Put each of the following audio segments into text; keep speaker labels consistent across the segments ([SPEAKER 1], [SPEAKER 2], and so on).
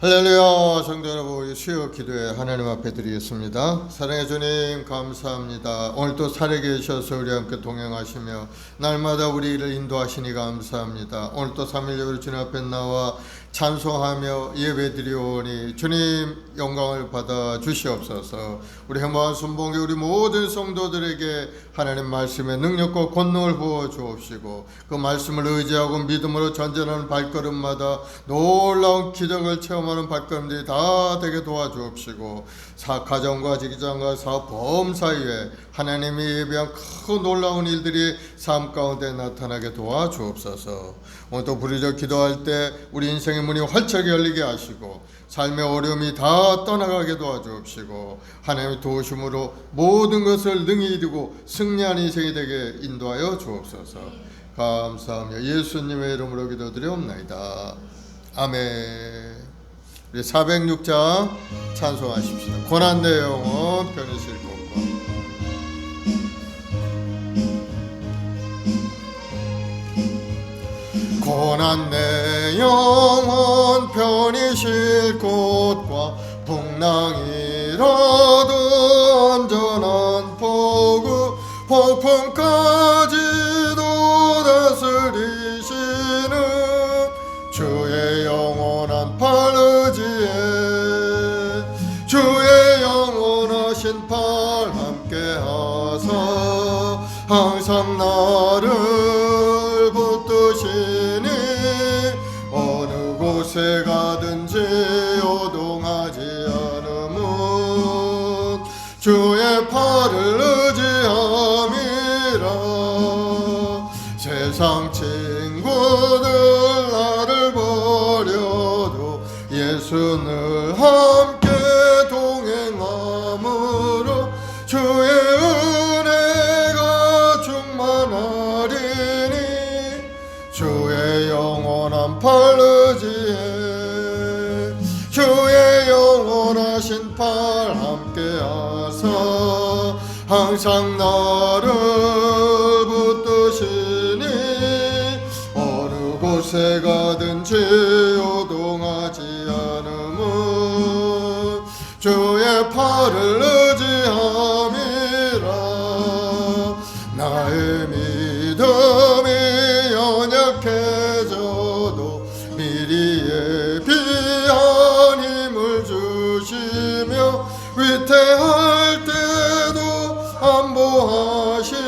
[SPEAKER 1] 할렐루야. 성도 여러분, 수요 기도에 하나님 앞에 드리겠습니다. 사랑의 주님 감사합니다. 오늘 또 살아계셔서 우리 함께 동행하시며 날마다 우리를 인도하시니 감사합니다. 오늘 또 3일 예배를 주님 앞에 나와 찬송하며 예배드리오니 주님 영광을 받아 주시옵소서. 우리 행복한 순봉에 우리 모든 성도들에게 하나님 말씀의 능력과 권능을 부어 주옵시고, 그 말씀을 의지하고 믿음으로 전진하는 발걸음마다 놀라운 기적을 체험하는 발걸음들이 다 되게 도와주옵시고, 가정과 직장과 사업 범사이에 하나님이 예비한 크고 놀라운 일들이 삶 가운데 나타나게 도와주옵소서. 오늘 또 부르짖어 기도할 때 우리 인생의 문이 활짝 열리게 하시고 삶의 어려움이 다 떠나가게 도와주옵시고, 하나님의 도우심으로 모든 것을 능히 이루고 승리하는 인생이 되게 인도하여 주옵소서. 감사하며 예수님의 이름으로 기도드리옵나이다. 아멘. 우리 406장 찬송하십시다. 고난 내 영혼 편히 쉴 곳과 고난 내 영혼 편히 쉴 곳과 풍랑이라도 안전한 포구 폭풍까지도 다스리시는 주의 영원한 팔 의지에 주의 영원하신 팔 함께하사 항상 나를 붙드시니 어느 곳에 가든지 요동하지 않음은 주의 팔을 의지함이라. 세상 친구들 나를 버려도 예수 늘 함께 동행함으로 주의 은혜가 충만하리니 주의 영원한 팔 의지에 주의 영원하신 팔 함께하사 항상 나를 붙드시니 어느 곳에 가든지 요동하지 않음은 주의 팔을 의지함이라. 나의 믿음이 연약해져도 미리 예비한 힘을 주시며 위태할 때도 안보하시는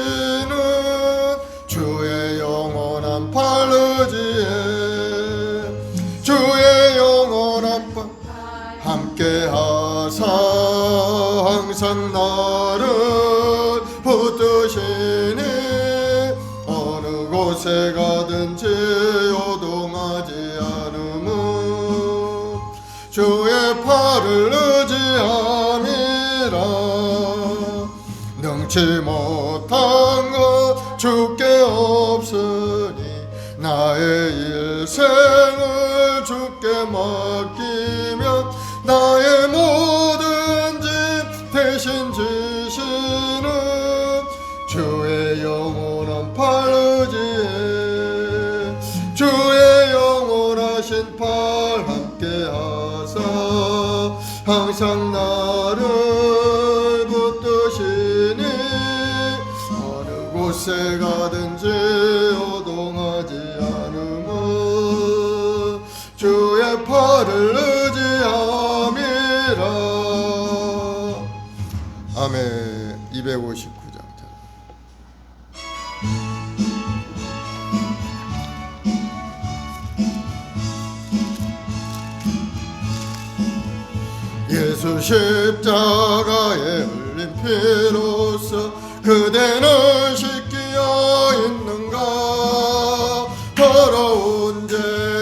[SPEAKER 1] 주의 영원한 팔 의지에 주의 영원한 팔 함께하사 항상 나를 붙드시니 어느 곳에 가든지 요동하지 않음은 주의 팔을 의지함이라. 능치 못한 것 주께 없으니 나의 일생을 주께 맡기면 나의 모든 짐 대신 지시는 주의 영원한 팔 의지에 주의 영원하신 팔 함께하사 항상 나를 붙드시니 어느 곳에 가든지 요동하지 않음은 주의 팔을 의지함이라. 아멘. 259장. 예수 십자가에 흘린 피로써 그대는 씻기어 있는가. 더러운 죄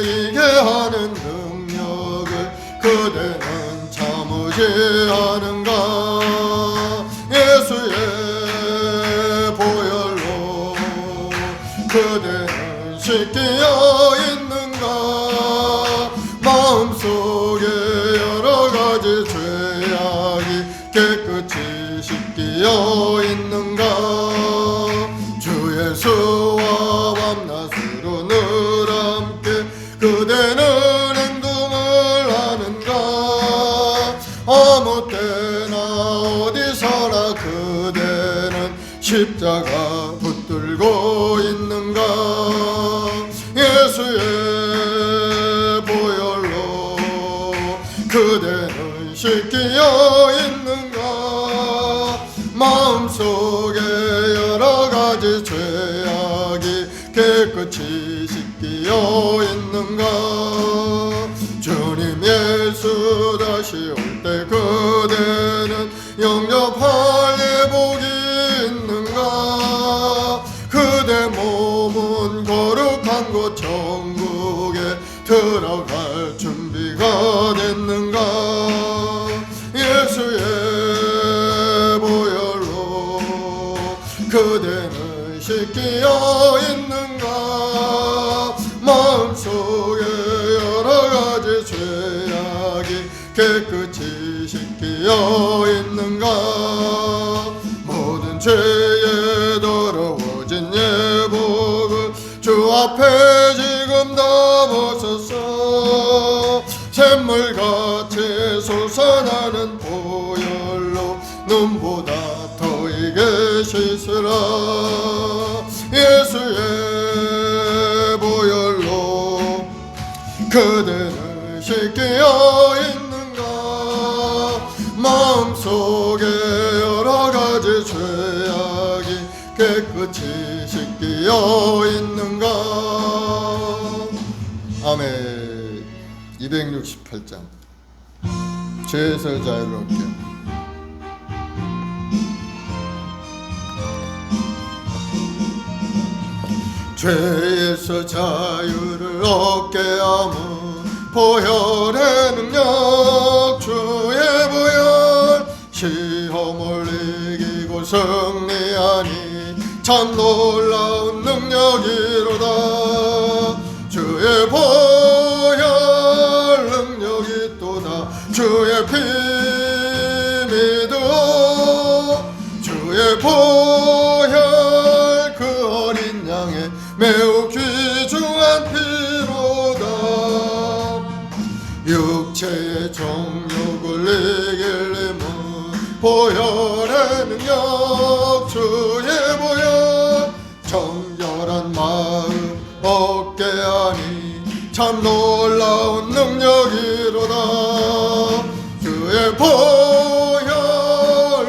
[SPEAKER 1] 이게 하는 능력을 그대는 참으지 않은가. 예수의 보혈로 그대는 씻기어 있는가. 마음속에 여러가지 죄악이 깨끗이 씻기어 있는가. 주 예수와 밤낮으로 늘 함께 그대는 행동을 하는가. 자가 붙들고 있는가? 예수의 보혈로 그대는 씻기어 있는가? 마음속에 여러 가지 죄악이 깨끗이 씻기어 있는가? 주님 예수 다시 올 때 그대는 영접할 예복이 있는가? 그대 몸은 거룩한 곳 천국에 들어갈 준비가 됐는가? 예수의 보혈로 그대는 씻기어 있는가? 마음속에 여러 가지 죄악이 깨끗이 씻기어 있는가? 모든 죄에 더러워진 예복을 주 앞에 지금 다 벗었어. 샘물같이 솟아나는 보혈로 눈보다 더 이게 씻으라. 예수의 보혈로 그대는 씻기어 있는가? 마음속에 여러 가지 죄악이 깨끗이 씻기어 있는가? 아멘. 268장 죄에서 자유롭게. 죄에서 자유를 얻게 함은 보혈의 능력, 주의 보혈. 시험을 이기고 승리하니 참 놀라운 능력이로다. 주의 보혈 능력이 또다. 주의 피 믿어. 주의 보혈 그 어린 양의 매우 귀중한 피로다. 육체의 정욕을 이길 힘은 보혈의 능력, 주의 보혈. 정결한 마음 얻게 하니 참 놀라운 능력이로다. 주의 보혈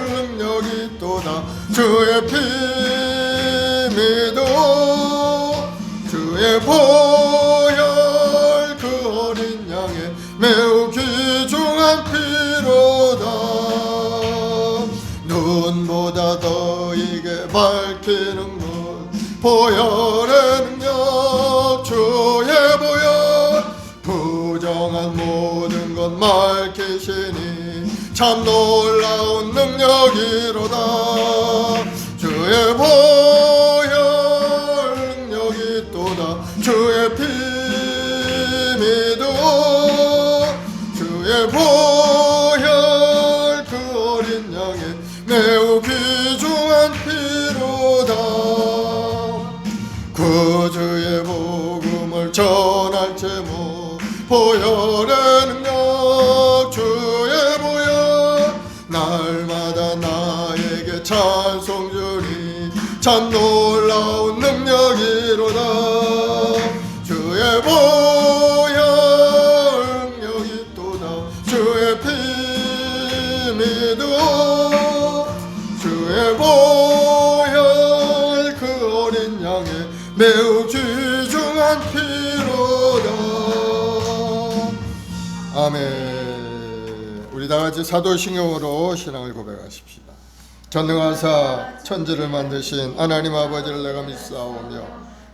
[SPEAKER 1] 능력이 또다. 주의 피 믿어. 주의 보혈 그 어린 양의 매우 귀중한 피로다. 눈보다 더 이게 밝히는 것 보혈의 능력, 주의 보혈. 부정한 모든 것 밝히시니 참 놀라운 능력이로다. 주의 보혈 능력이 또다. 주의 피 믿어. 주의 보혈 그 어린 양의 매우 귀중한 피로다. 구주의 복음을 전할 제목 보혈의 능력, 주의 보혈. 날마다 나에게 찬송 주니 참 놀라운 능력이로다. 주의 보혈 능력이 또다. 주의 피 믿어. 주의 보혈 그 어린 양의 매우 귀중한 피로다. 아멘. 우리 다같이 사도신경으로 신앙을 고백하십시다. 전능하사 천지를 만드신 하나님 아버지를 내가 믿사오며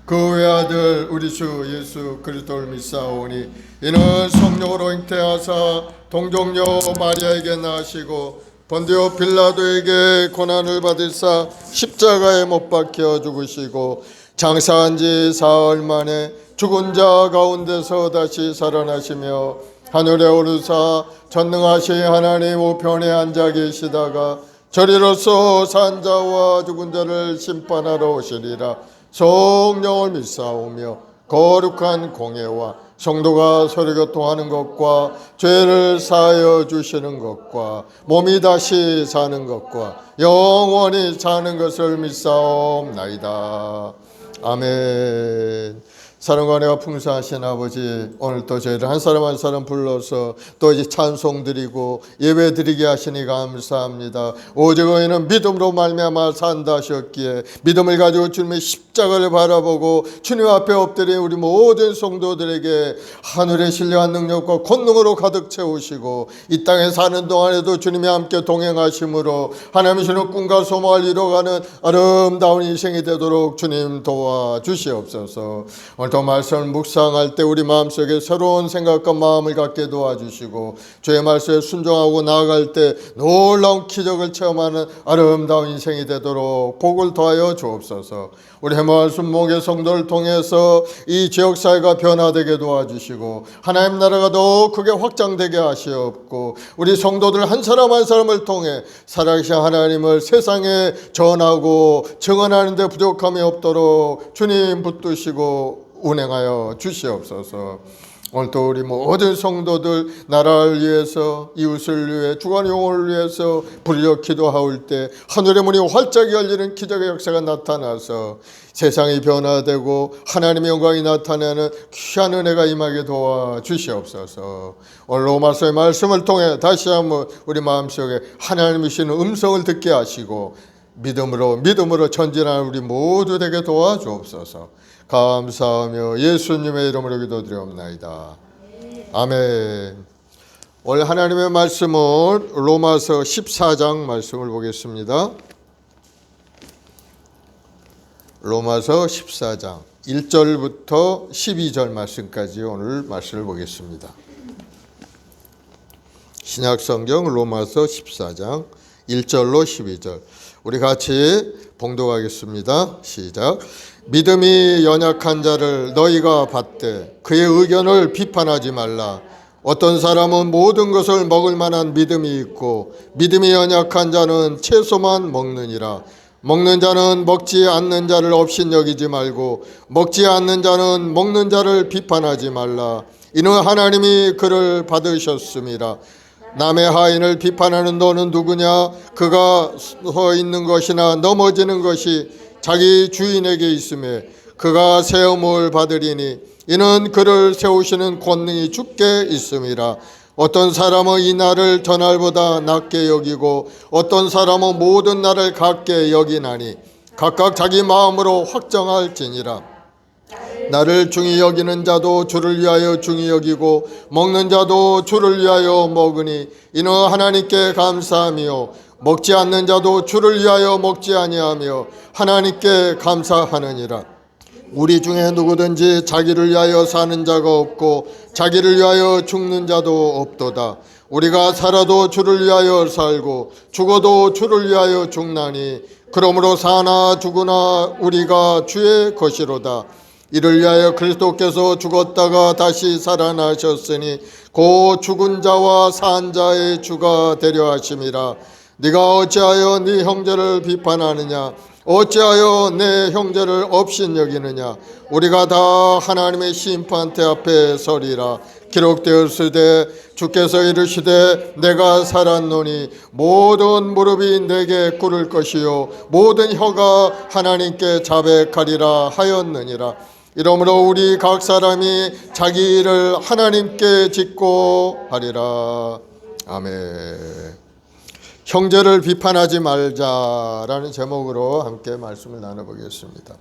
[SPEAKER 1] 그 외아들 우리 주 예수 그리스도를 믿사오니 이는 성령으로 잉태하사 동정녀 마리아에게 나시고 본디오 빌라도에게 고난을 받으사 십자가에 못 박혀 죽으시고 장사한 지 사흘 만에 죽은 자 가운데서 다시 살아나시며 하늘에 오르사 전능하신 하나님 우편에 앉아 계시다가 저리로서 산 자와 죽은 자를 심판하러 오시리라. 성령을 믿사오며 거룩한 공예와 성도가 서로 교통하는 것과 죄를 사하여 주시는 것과 몸이 다시 사는 것과 영원히 사는 것을 믿사옵나이다. 아멘. 사랑과 은혜가 풍성하신 아버지, 오늘 또 저희를 한 사람 한 사람 불러서 또 이제 찬송 드리고 예배 드리게 하시니 감사합니다. 오직 너희는 믿음으로 말미암아 산다 하셨기에 믿음을 가지고 주님의 십자가를 바라보고 주님 앞에 엎드린 우리 모든 성도들에게 하늘의 신령한 능력과 권능으로 가득 채우시고 이 땅에 사는 동안에도 주님이 함께 동행하심으로 하나님이 주는 꿈과 소망을 이뤄가는 아름다운 인생이 되도록 주님 도와주시옵소서. 오늘도 말씀을 묵상할 때 우리 마음속에 새로운 생각과 마음을 갖게 도와주시고 주의 말씀에 순종하고 나아갈 때 놀라운 기적을 체험하는 아름다운 인생이 되도록 복을 더하여 주옵소서. 우리 해마을 목의 성도를 통해서 이 지역사회가 변화되게 도와주시고 하나님 나라가 더 크게 확장되게 하시옵고 우리 성도들 한 사람 한 사람을 통해 살아계신 하나님을 세상에 전하고 증언하는 데 부족함이 없도록 주님 붙드시고 운행하여 주시옵소서. 오늘도 우리 모든 성도들 나라를 위해서 이웃을 위해 주간 영혼을 위해서 부르짖어 기도하올 때 하늘의 문이 활짝 열리는 기적의 역사가 나타나서 세상이 변화되고 하나님의 영광이 나타나는 귀한 은혜가 임하게 도와주시옵소서. 오늘 로마서의 말씀을 통해 다시 한번 우리 마음속에 하나님이 주시는 음성을 듣게 하시고 믿음으로 전진하는 우리 모두 되게 도와주옵소서. 감사하며 예수님의 이름으로 기도드리옵나이다. 아멘. 오늘 하나님의 말씀은 로마서 14장 말씀을 보겠습니다. 로마서 14장 1절부터 12절 말씀까지 오늘 말씀을 보겠습니다. 신약성경 로마서 14장 1절로 12절 우리 같이 봉독하겠습니다. 시작. 믿음이 연약한 자를 너희가 받되 그의 의견을 비판하지 말라. 어떤 사람은 모든 것을 먹을 만한 믿음이 있고 믿음이 연약한 자는 채소만 먹느니라. 먹는 자는 먹지 않는 자를 업신여기지 말고 먹지 않는 자는 먹는 자를 비판하지 말라. 이는 하나님이 그를 받으셨음이라. 남의 하인을 비판하는 너는 누구냐? 그가 서 있는 것이나 넘어지는 것이 자기 주인에게 있음에 그가 세움을 받으리니 이는 그를 세우시는 권능이 주께 있음이라. 어떤 사람은 이 날을 전날보다 낮게 여기고 어떤 사람은 모든 날을 같게 여기나니 각각 자기 마음으로 확정할지니라. 나를 중히 여기는 자도 주를 위하여 중히 여기고 먹는 자도 주를 위하여 먹으니 이는 하나님께 감사하며 먹지 않는 자도 주를 위하여 먹지 아니하며 하나님께 감사하느니라. 우리 중에 누구든지 자기를 위하여 사는 자가 없고 자기를 위하여 죽는 자도 없도다. 우리가 살아도 주를 위하여 살고 죽어도 주를 위하여 죽나니 그러므로 사나 죽으나 우리가 주의 것이로다. 이를 위하여 그리스도께서 죽었다가 다시 살아나셨으니 곧 죽은 자와 산 자의 주가 되려 하심이라. 네가 어찌하여 네 형제를 비판하느냐? 어찌하여 내 형제를 업신여기느냐? 우리가 다 하나님의 심판대 앞에 서리라. 기록되었으되 주께서 이르시되 내가 살았노니 모든 무릎이 내게 꿇을 것이요 모든 혀가 하나님께 자백하리라 하였느니라. 이러므로 우리 각 사람이 자기 일을 하나님께 짓고 하리라. 아멘. 형제를 비판하지 말자라는 제목으로 함께 말씀을 나눠보겠습니다.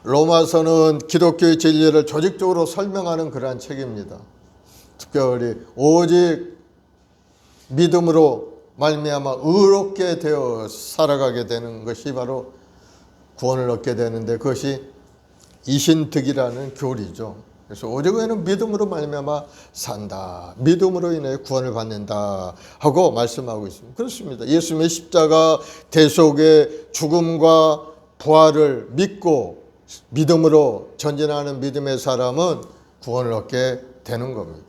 [SPEAKER 1] 로마서는 기독교의 진리를 조직적으로 설명하는 그러한 책입니다. 특별히 오직 믿음으로 말미암아 의롭게 되어 살아가게 되는 것이 바로 구원을 얻게 되는데 그것이 이신득이라는 교리죠. 그래서 오직에는 믿음으로 말미암아 산다. 믿음으로 인해 구원을 받는다 하고 말씀하고 있습니다. 그렇습니다. 예수님의 십자가 대속의 죽음과 부활을 믿고 믿음으로 전진하는 믿음의 사람은 구원을 얻게 되는 겁니다.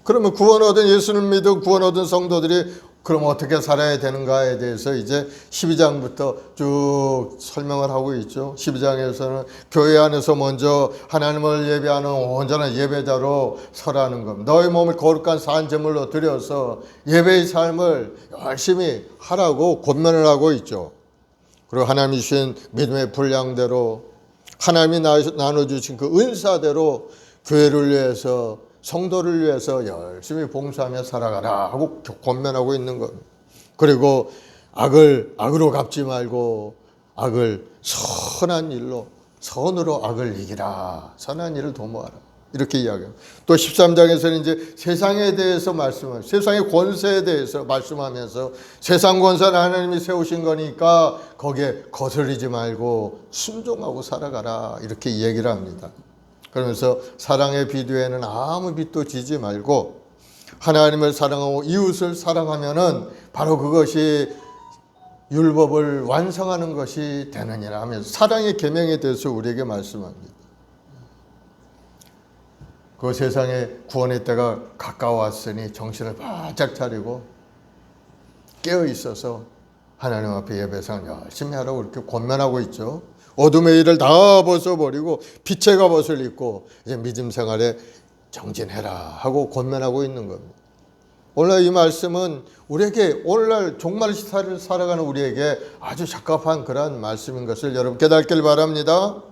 [SPEAKER 1] 그러면 구원 얻은 예수를 믿은 구원 얻은 성도들이 그럼 어떻게 살아야 되는가에 대해서 이제 12장부터 쭉 설명을 하고 있죠. 12장에서는 교회 안에서 먼저 하나님을 예배하는 온전한 예배자로 서라는 겁니다. 너희 몸을 거룩한 산제물로 드려서 예배의 삶을 열심히 하라고 권면을 하고 있죠. 그리고 하나님이 주신 믿음의 분량대로 하나님이 나눠주신 그 은사대로 교회를 위해서 성도를 위해서 열심히 봉사하며 살아가라 하고 권면하고 있는 겁니다. 그리고 악을 악으로 갚지 말고 악을 선한 일로 선으로 악을 이기라. 선한 일을 도모하라. 이렇게 이야기합니다. 또 13장에서는 이제 세상에 대해서 말씀하면서 세상의 권세에 대해서 말씀하면서 세상 권세는 하나님이 세우신 거니까 거기에 거스르지 말고 순종하고 살아가라. 이렇게 얘기를 합니다. 그러면서 사랑의 비두에는 아무 빚도 지지 말고 하나님을 사랑하고 이웃을 사랑하면은 바로 그것이 율법을 완성하는 것이 되느니라 하면서 사랑의 계명에 대해서 우리에게 말씀합니다. 그 세상의 구원의 때가 가까웠으니 정신을 바짝 차리고 깨어 있어서 하나님 앞에 예배상을 열심히 하라고 이렇게 권면하고 있죠. 어둠의 일을 다 벗어버리고 빛의 갑옷을 입고 이제 믿음 생활에 정진해라 하고 권면하고 있는 겁니다. 오늘 이 말씀은 우리에게 오늘날 종말 시대를 살아가는 우리에게 아주 적합한 그런 말씀인 것을 여러분 깨닫길 바랍니다.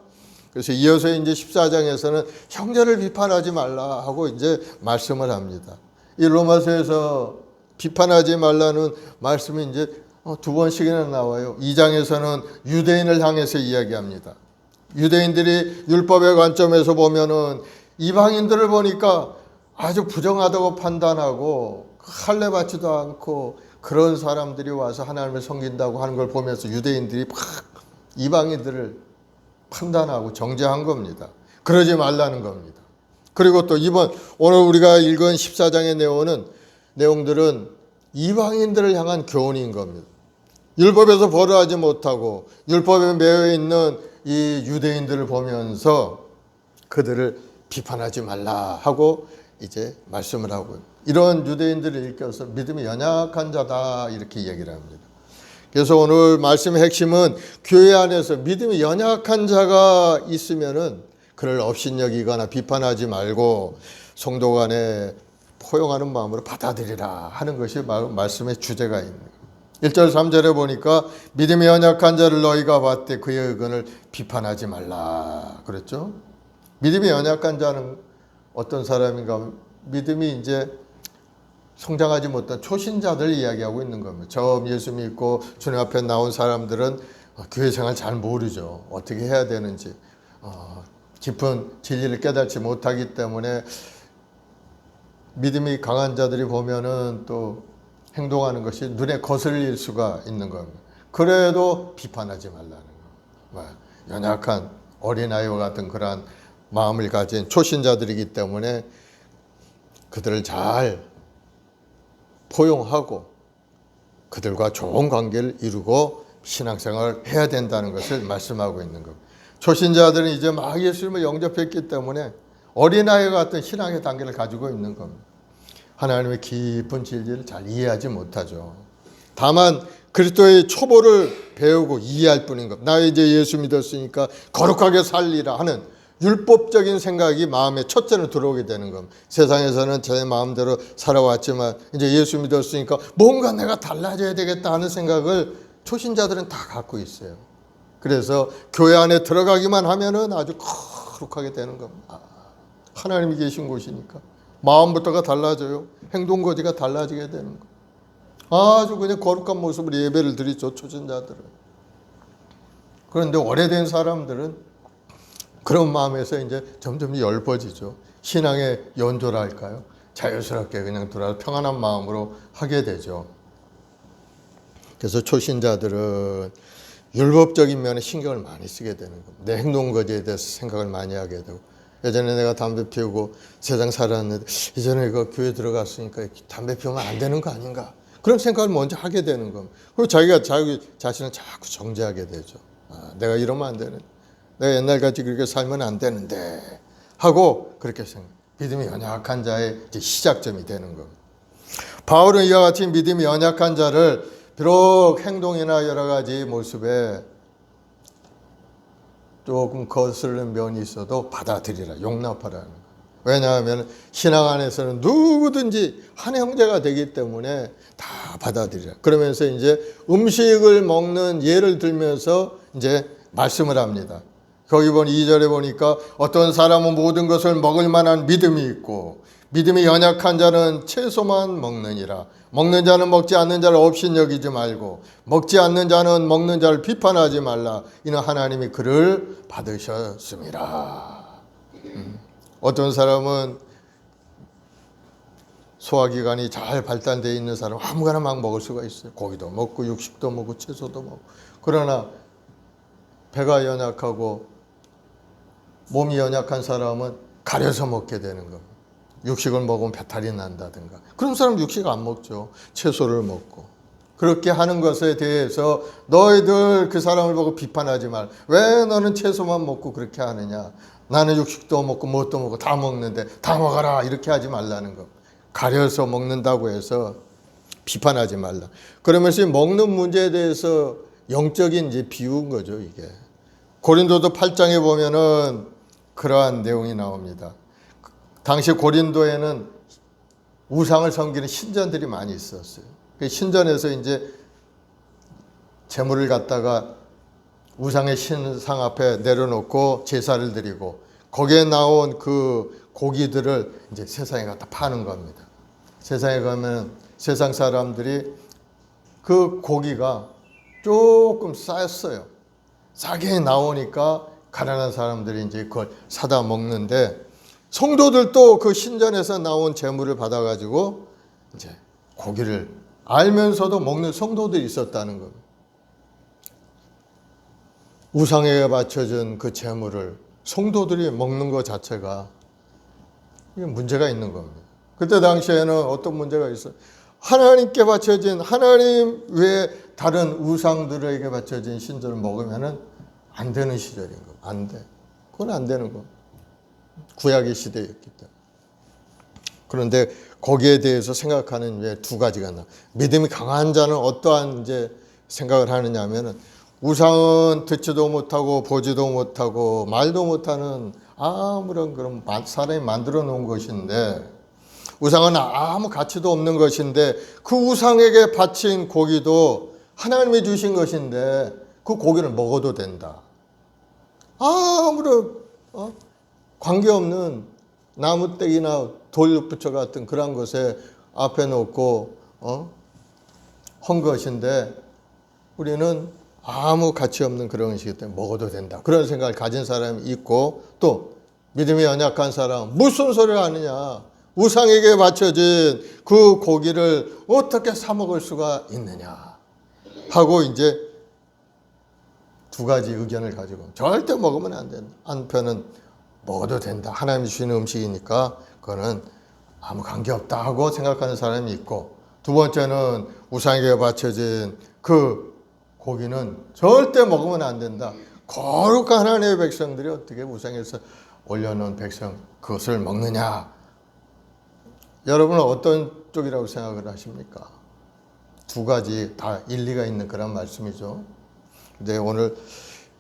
[SPEAKER 1] 그래서 이어서 이제 14장에서는 형제를 비판하지 말라 하고 이제 말씀을 합니다. 이 로마서에서 비판하지 말라는 말씀이 이제 두 번씩이나 나와요. 2장에서는 유대인을 향해서 이야기합니다. 유대인들이 율법의 관점에서 보면은 이방인들을 보니까 아주 부정하다고 판단하고 할례 받지도 않고 그런 사람들이 와서 하나님을 섬긴다고 하는 걸 보면서 유대인들이 막 이방인들을 판단하고 정죄한 겁니다. 그러지 말라는 겁니다. 그리고 또 오늘 우리가 읽은 14장의 내용들은 이방인들을 향한 교훈인 겁니다. 율법에서 벌어하지 못하고 율법에 매여 있는 이 유대인들을 보면서 그들을 비판하지 말라 하고 이제 말씀을 하고요. 이런 유대인들을 일깨워서 믿음이 연약한 자다 이렇게 얘기를 합니다. 그래서 오늘 말씀의 핵심은 교회 안에서 믿음이 연약한 자가 있으면은 그를 업신여기거나 비판하지 말고 성도 간에 포용하는 마음으로 받아들이라 하는 것이 말씀의 주제가 있는 거예요. 1절 3절에 보니까 믿음이 연약한 자를 너희가 봤되 그의 의견을 비판하지 말라 그랬죠. 믿음이 연약한 자는 어떤 사람인가? 믿음이 이제 성장하지 못한 초신자들 이야기하고 있는 겁니다. 처음 예수 믿고 주님 앞에 나온 사람들은 교회 생활 잘 모르죠. 어떻게 해야 되는지 깊은 진리를 깨닫지 못하기 때문에 믿음이 강한 자들이 보면은 또 행동하는 것이 눈에 거슬릴 수가 있는 겁니다. 그래도 비판하지 말라는 거. 연약한 어린아이와 같은 그러한 마음을 가진 초신자들이기 때문에 그들을 잘 포용하고 그들과 좋은 관계를 이루고 신앙생활을 해야 된다는 것을 말씀하고 있는 겁니다. 초신자들은 이제 막 예수님을 영접했기 때문에 어린아이와 같은 신앙의 단계를 가지고 있는 겁니다. 하나님의 깊은 진리를 잘 이해하지 못하죠. 다만 그리스도의 초보를 배우고 이해할 뿐인 겁니다. 나 이제 예수 믿었으니까 거룩하게 살리라 하는 율법적인 생각이 마음에 첫째로 들어오게 되는 겁니다. 세상에서는 제 마음대로 살아왔지만 이제 예수 믿었으니까 뭔가 내가 달라져야 되겠다 하는 생각을 초신자들은 다 갖고 있어요. 그래서 교회 안에 들어가기만 하면은 아주 거룩하게 되는 겁니다. 하나님이 계신 곳이니까 마음부터가 달라져요. 행동거지가 달라지게 되는 거예요. 아주 그냥 거룩한 모습으로 예배를 드리죠, 초신자들은. 그런데 오래된 사람들은 그런 마음에서 이제 점점 엷어지죠. 신앙의 연조랄까요? 자연스럽게 그냥 들어와서 평안한 마음으로 하게 되죠. 그래서 초신자들은 율법적인 면에 신경을 많이 쓰게 되는 겁니다. 내 행동거지에 대해서 생각을 많이 하게 되고, 예전에 내가 담배 피우고 세상 살았는데 이전에 그 교회 들어갔으니까 담배 피우면 안 되는 거 아닌가, 그런 생각을 먼저 하게 되는 겁니다. 그리고 자기가 자기 자신을 자꾸 정죄하게 되죠. 내가 이러면 안 되는, 내가 옛날같이 그렇게 살면 안 되는데 하고 그렇게 생각. 믿음이 연약한 자의 이제 시작점이 되는 겁니다. 바울은 이와 같이 믿음이 연약한 자를 비록 행동이나 여러 가지 모습에 조금 거스르는 면이 있어도 받아들이라, 용납하라는 거예요. 왜냐하면 신앙 안에서는 누구든지 한 형제가 되기 때문에 다 받아들이라. 그러면서 이제 음식을 먹는 예를 들면서 이제 말씀을 합니다. 거기 보니 2절에 보니까 어떤 사람은 모든 것을 먹을 만한 믿음이 있고 믿음이 연약한 자는 채소만 먹느니라. 먹는 자는 먹지 않는 자를 업신여기지 말고 먹지 않는 자는 먹는 자를 비판하지 말라. 이는 하나님이 그를 받으셨습니다. 어떤 사람은 소화기관이 잘 발달되어 있는 사람은 아무거나 막 먹을 수가 있어요. 고기도 먹고 육식도 먹고 채소도 먹고. 그러나 배가 연약하고 몸이 연약한 사람은 가려서 먹게 되는 겁니다. 육식을 먹으면 배탈이 난다든가. 그런 사람 육식 안 먹죠. 채소를 먹고. 그렇게 하는 것에 대해서 너희들 그 사람을 보고 비판하지 말. 왜 너는 채소만 먹고 그렇게 하느냐. 나는 육식도 먹고 뭣도 먹고 다 먹는데 다 먹어라. 이렇게 하지 말라는 거. 가려서 먹는다고 해서 비판하지 말라. 그러면서 먹는 문제에 대해서 영적인 이제 비유인 거죠, 이게. 고린도도 8장에 보면은 그러한 내용이 나옵니다. 당시 고린도에는 우상을 섬기는 신전들이 많이 있었어요. 그 신전에서 이제 제물을 갖다가 우상의 신상 앞에 내려놓고 제사를 드리고 거기에 나온 그 고기들을 이제 세상에 갖다 파는 겁니다. 세상에 가면 세상 사람들이 그 고기가 조금 쌌어요. 싸게 나오니까 가난한 사람들이 이제 그걸 사다 먹는데 성도들도 그 신전에서 나온 제물을 받아가지고 이제 고기를 알면서도 먹는 성도들이 있었다는 겁니다. 우상에 바쳐진 그 제물을 성도들이 먹는 것 자체가 이게 문제가 있는 겁니다. 그때 당시에는 어떤 문제가 있어요? 하나님께 바쳐진 하나님 외에 다른 우상들에게 바쳐진 신전을 먹으면은 안 되는 시절인 거. 안 돼. 그건 안 되는 거. 구약의 시대였기 때문에. 그런데 거기에 대해서 생각하는 왜 두 가지가 나. 믿음이 강한 자는 어떠한 이제 생각을 하느냐 하면은 우상은 듣지도 못하고 보지도 못하고 말도 못하는 아무런 그런 사람이 만들어 놓은 것인데 우상은 아무 가치도 없는 것인데 그 우상에게 바친 고기도 하나님이 주신 것인데 그 고기를 먹어도 된다. 아무런 관계없는 나무떼기나 돌부처 같은 그런 것에 앞에 놓고 한 것인데 우리는 아무 가치 없는 그런 것이기 때문에 먹어도 된다. 그런 생각을 가진 사람이 있고 또 믿음이 연약한 사람 무슨 소리를 하느냐. 우상에게 바쳐진 그 고기를 어떻게 사 먹을 수가 있느냐 하고 이제 두 가지 의견을 가지고 절대 먹으면 안 된다. 한편은 먹어도 된다. 하나님이 주시는 음식이니까 그거는 아무 관계없다 하고 생각하는 사람이 있고 두 번째는 우상에게 바쳐진 그 고기는 절대 먹으면 안 된다. 거룩한 하나님의 백성들이 어떻게 우상에서 올려놓은 백성 그것을 먹느냐. 여러분은 어떤 쪽이라고 생각을 하십니까? 두 가지 다 일리가 있는 그런 말씀이죠. 근데 오늘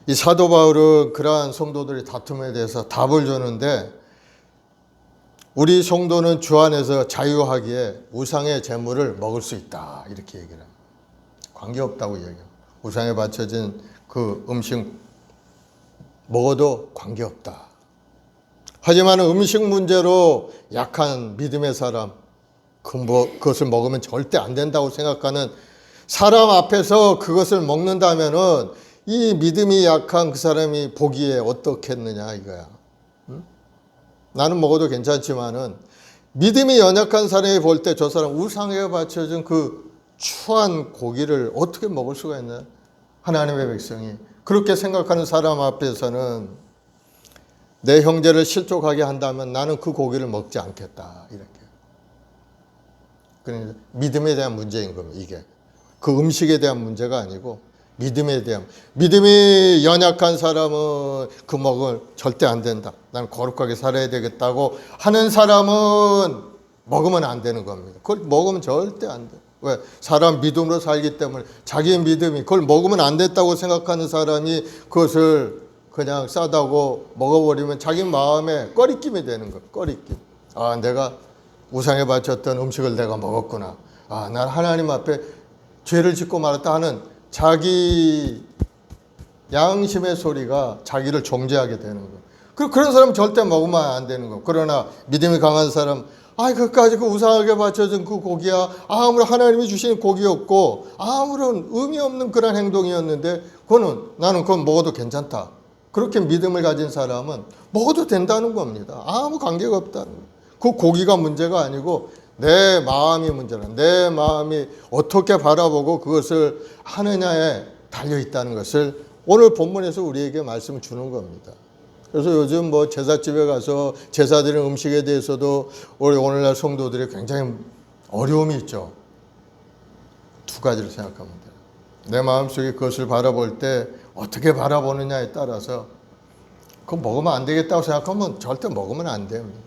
[SPEAKER 1] 이 사도 바울은 그러한 성도들의 다툼에 대해서 답을 주는데 우리 성도는 주 안에서 자유하기에 우상의 제물을 먹을 수 있다. 이렇게 얘기를 합니다. 관계없다고 얘기해요. 우상에 바쳐진 그 음식 먹어도 관계없다. 하지만 음식 문제로 약한 믿음의 사람, 그것을 먹으면 절대 안 된다고 생각하는 사람 앞에서 그것을 먹는다면은 이 믿음이 약한 그 사람이 보기에 어떻겠느냐 이거야. 응? 나는 먹어도 괜찮지만은 믿음이 연약한 사람이 볼 때 저 사람 우상에 바쳐진 그 추한 고기를 어떻게 먹을 수가 있나? 하나님의 백성이 그렇게 생각하는 사람 앞에서는 내 형제를 실족하게 한다면 나는 그 고기를 먹지 않겠다. 이렇게. 그러니까 믿음에 대한 문제인 겁니다. 이게. 그 음식에 대한 문제가 아니고 믿음에 대한. 믿음이 연약한 사람은 그 먹을 절대 안 된다. 나는 거룩하게 살아야 되겠다고 하는 사람은 먹으면 안 되는 겁니다. 그걸 먹으면 절대 안 돼. 왜? 사람 믿음으로 살기 때문에 자기의 믿음이 그걸 먹으면 안 됐다고 생각하는 사람이 그것을 그냥 싸다고 먹어버리면 자기 마음에 꺼리낌이 되는 거예요. 꺼리낌. 아, 내가 우상에 바쳤던 음식을 내가 먹었구나. 아, 난 하나님 앞에 죄를 짓고 말았다 하는 자기 양심의 소리가 자기를 정죄하게 되는 거예요. 그런 사람은 절대 먹으면 안 되는 거예요. 그러나 믿음이 강한 사람, 아, 그까지 그 우상하게 바쳐진 그 고기야 아무런 하나님이 주신 고기였고 아무런 의미 없는 그런 행동이었는데 나는 그건 먹어도 괜찮다. 그렇게 믿음을 가진 사람은 먹어도 된다는 겁니다. 아무 관계가 없다는 거예요. 그 고기가 문제가 아니고 내 마음이 문제라. 내 마음이 어떻게 바라보고 그것을 하느냐에 달려있다는 것을 오늘 본문에서 우리에게 말씀을 주는 겁니다. 그래서 요즘 뭐 제사집에 가서 제사 드리는 음식에 대해서도 우리 오늘날 성도들이 굉장히 어려움이 있죠. 두 가지를 생각하면 돼요. 내 마음속에 그것을 바라볼 때 어떻게 바라보느냐에 따라서 그거 먹으면 안 되겠다고 생각하면 절대 먹으면 안 됩니다.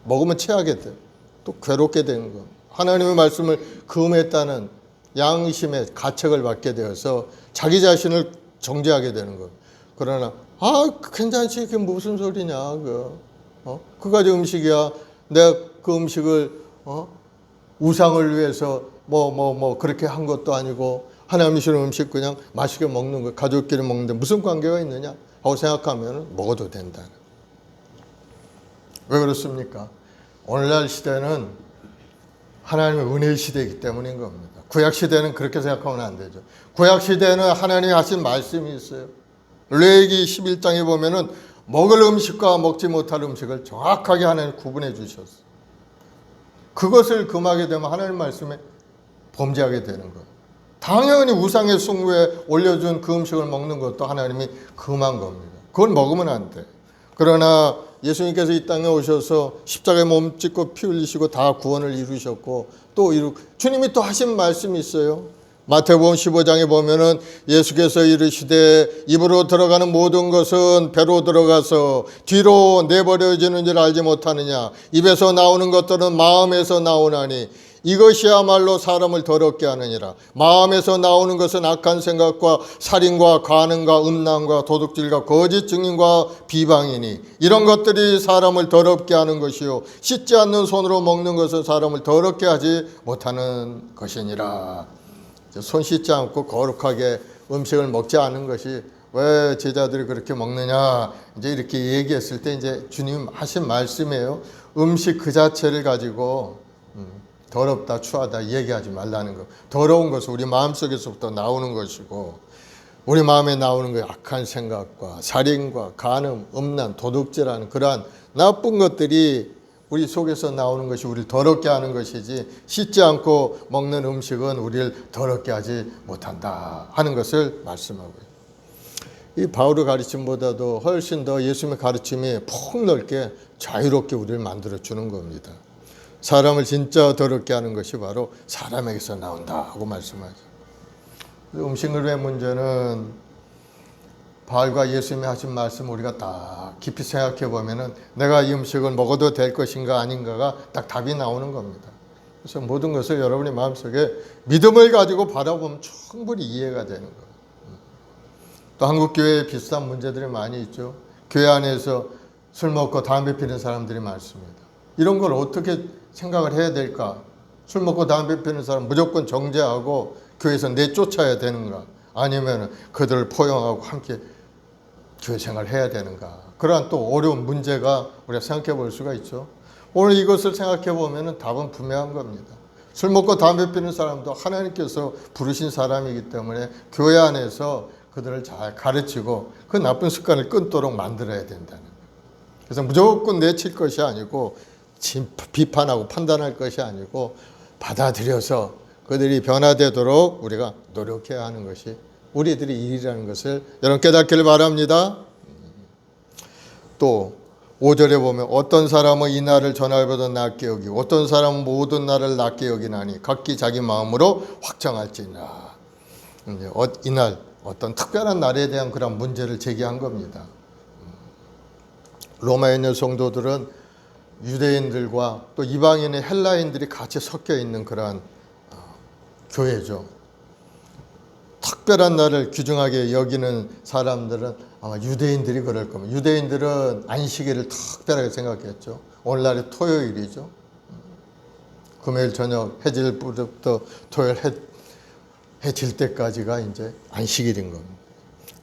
[SPEAKER 1] 먹으면 체하게 돼요. 또 괴롭게 되는 거. 하나님의 말씀을 금했다는 양심의 가책을 받게 되어서 자기 자신을 정죄하게 되는 거예요. 그러나 괜찮지. 그게 무슨 소리냐. 그 가지 음식이야. 내가 그 음식을 우상을 위해서 그렇게 한 것도 아니고 하나님이 주는 음식 그냥 맛있게 먹는 거 가족끼리 먹는데 무슨 관계가 있느냐 하고 생각하면 먹어도 된다. 왜 그렇습니까? 오늘날 시대는 하나님의 은혜의 시대이기 때문인 겁니다. 구약 시대는 그렇게 생각하면 안 되죠. 구약 시대는 하나님이 하신 말씀이 있어요. 레위기 11장에 보면은 먹을 음식과 먹지 못할 음식을 정확하게 하나님 구분해 주셨어요. 그것을 금하게 되면 하나님 말씀에 범죄하게 되는 거예요. 당연히 우상의 숭배에 올려준 그 음식을 먹는 것도 하나님이 금한 겁니다. 그걸 먹으면 안 돼. 그러나 예수님께서 이 땅에 오셔서 십자가에 몸 찢고 피 흘리시고 다 구원을 이루셨고 주님이 또 하신 말씀이 있어요. 마태복음 15장에 보면은 예수께서 이르시되 입으로 들어가는 모든 것은 배로 들어가서 뒤로 내버려지는 줄 알지 못하느냐. 입에서 나오는 것들은 마음에서 나오나니 이것이야말로 사람을 더럽게 하느니라. 마음에서 나오는 것은 악한 생각과 살인과 간음과 음란과 도둑질과 거짓 증인과 비방이니 이런 것들이 사람을 더럽게 하는 것이요 씻지 않는 손으로 먹는 것은 사람을 더럽게 하지 못하는 것이니라. 손 씻지 않고 거룩하게 음식을 먹지 않은 것이 왜 제자들이 그렇게 먹느냐 이제 이렇게 얘기했을 때 이제 주님 하신 말씀이에요. 음식 그 자체를 가지고 더럽다 추하다 얘기하지 말라는 거. 더러운 것은 우리 마음속에서부터 나오는 것이고 우리 마음에 나오는 거 악한 생각과 살인과 간음, 음란, 도둑질하는 그러한 나쁜 것들이 우리 속에서 나오는 것이 우리를 더럽게 하는 것이지 씻지 않고 먹는 음식은 우리를 더럽게 하지 못한다 하는 것을 말씀하고요. 이 바울의 가르침보다도 훨씬 더 예수님의 가르침이 폭넓게 자유롭게 우리를 만들어주는 겁니다. 사람을 진짜 더럽게 하는 것이 바로 사람에게서 나온다 하고 말씀하죠. 음식물의 문제는 바울과 예수님이 하신 말씀 우리가 딱 깊이 생각해 보면은 내가 이 음식을 먹어도 될 것인가 아닌가가 딱 답이 나오는 겁니다. 그래서 모든 것을 여러분의 마음속에 믿음을 가지고 바라보면 충분히 이해가 되는 거예요. 또 한국 교회에 비슷한 문제들이 많이 있죠. 교회 안에서 술 먹고 담배 피는 사람들이 많습니다. 이런 걸 어떻게 생각을 해야 될까? 술 먹고 담배 피는 사람 무조건 정죄하고 교회에서 내쫓아야 되는가? 아니면 그들을 포용하고 함께 교회 생활을 해야 되는가? 그러한 또 어려운 문제가 우리가 생각해 볼 수가 있죠. 오늘 이것을 생각해 보면 답은 분명한 겁니다. 술 먹고 담배 피는 사람도 하나님께서 부르신 사람이기 때문에 교회 안에서 그들을 잘 가르치고 그 나쁜 습관을 끊도록 만들어야 된다는 거예요. 그래서 무조건 내칠 것이 아니고 비판하고 판단할 것이 아니고 받아들여서 그들이 변화되도록 우리가 노력해야 하는 것이 우리들의 일이라는 것을 여러분 깨닫기를 바랍니다. 또 5절에 보면 어떤 사람은 이 날을 전날보다 낮게 여기고 어떤 사람은 모든 날을 낮게 여기나니 각기 자기 마음으로 확정할지니라. 이날 어떤 특별한 날에 대한 그런 문제를 제기한 겁니다. 로마에 있는 성도들은 유대인들과 또 이방인의 헬라인들이 같이 섞여 있는 그러한 교회죠. 특별한 날을 귀중하게 여기는 사람들은 아마 유대인들이 그럴 겁니다. 유대인들은 안식일을 특별하게 생각했죠. 오늘날이 토요일이죠. 금요일 저녁 해질부터 토요일 해질 때까지가 이제 안식일인 겁니다.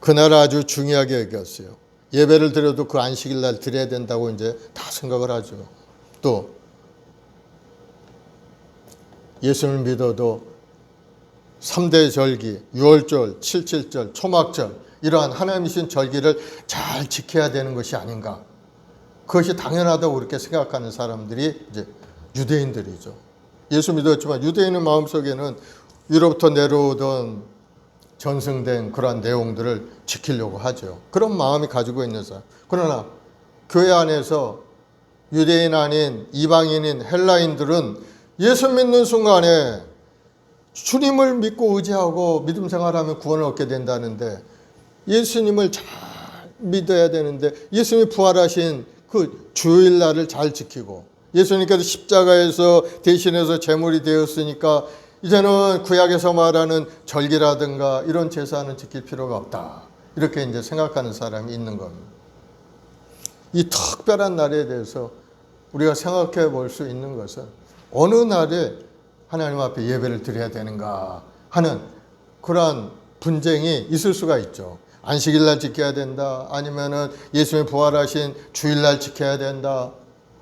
[SPEAKER 1] 그날 아주 중요하게 여겼어요. 예배를 드려도 그 안식일 날 드려야 된다고 이제 다 생각을 하죠. 또 예수를 믿어도 3대 절기, 유월절, 칠칠절, 초막절 이러한 하나님이신 절기를 잘 지켜야 되는 것이 아닌가. 그것이 당연하다고 그렇게 생각하는 사람들이 이제 유대인들이죠. 예수 믿었지만 유대인의 마음속에는 위로부터 내려오던 전승된 그러한 내용들을 지키려고 하죠. 그런 마음이 가지고 있는 사람. 그러나 교회 안에서 유대인 아닌 이방인인 헬라인들은 예수 믿는 순간에 주님을 믿고 의지하고 믿음 생활하면 구원을 얻게 된다는데, 예수님을 잘 믿어야 되는데 예수님이 부활하신 그 주일날을 잘 지키고 예수님께서 십자가에서 대신해서 제물이 되었으니까 이제는 구약에서 말하는 절기라든가 이런 제사는 지킬 필요가 없다, 이렇게 이제 생각하는 사람이 있는 겁니다. 이 특별한 날에 대해서 우리가 생각해 볼 수 있는 것은 어느 날에 하나님 앞에 예배를 드려야 되는가 하는 그러한 분쟁이 있을 수가 있죠. 안식일날 지켜야 된다, 아니면은 예수님이 부활하신 주일날 지켜야 된다,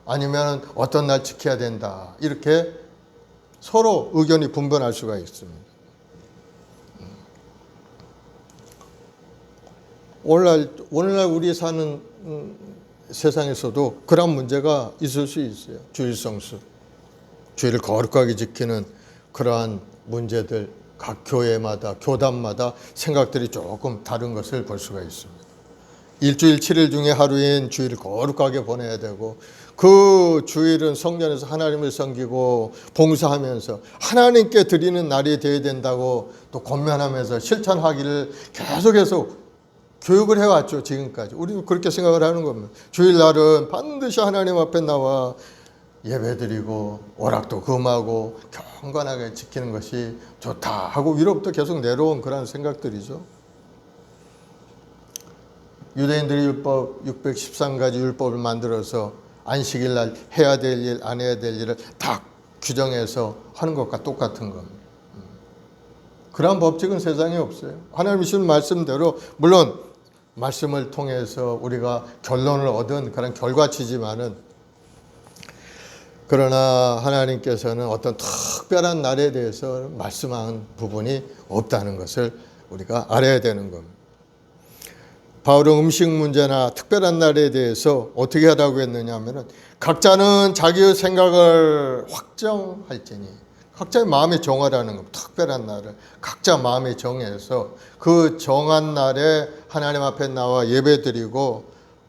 [SPEAKER 1] 아니면 어떤 날 지켜야 된다, 이렇게 서로 의견이 분분할 수가 있습니다. 오늘날 우리 사는 세상에서도 그런 문제가 있을 수 있어요. 주일성수, 주일을 거룩하게 지키는 그러한 문제들, 각 교회마다 교단마다 생각들이 조금 다른 것을 볼 수가 있습니다. 일주일 7일 중에 하루인 주일을 거룩하게 보내야 되고, 그 주일은 성전에서 하나님을 섬기고 봉사하면서 하나님께 드리는 날이 되어야 된다고 또 권면하면서 실천하기를 계속해서 교육을 해왔죠. 지금까지 우리도 그렇게 생각을 하는 겁니다. 주일날은 반드시 하나님 앞에 나와 예배드리고 오락도 금하고 경건하게 지키는 것이 좋다 하고 위로부터 계속 내려온 그런 생각들이죠. 유대인들이 율법 613가지 율법을 만들어서 안식일날 해야 될 일, 안 해야 될 일을 다 규정해서 하는 것과 똑같은 겁니다. 그런 법칙은 세상에 없어요. 하나님이 주신 말씀대로, 물론 말씀을 통해서 우리가 결론을 얻은 그런 결과치지만은, 그러나 하나님께서는 어떤 특별한 날에 대해서 말씀한 부분이 없다는 것을 우리가 알아야 되는 겁니다. 바울은 음식 문제나 특별한 날에 대해서 어떻게 하라고 했느냐 하면은, 각자는 자기의 생각을 확정할지니, 각자의 마음에 정하라는 겁니다. 특별한 날을 각자 마음에 정해서 그 정한 날에 하나님 앞에 나와 예배드리고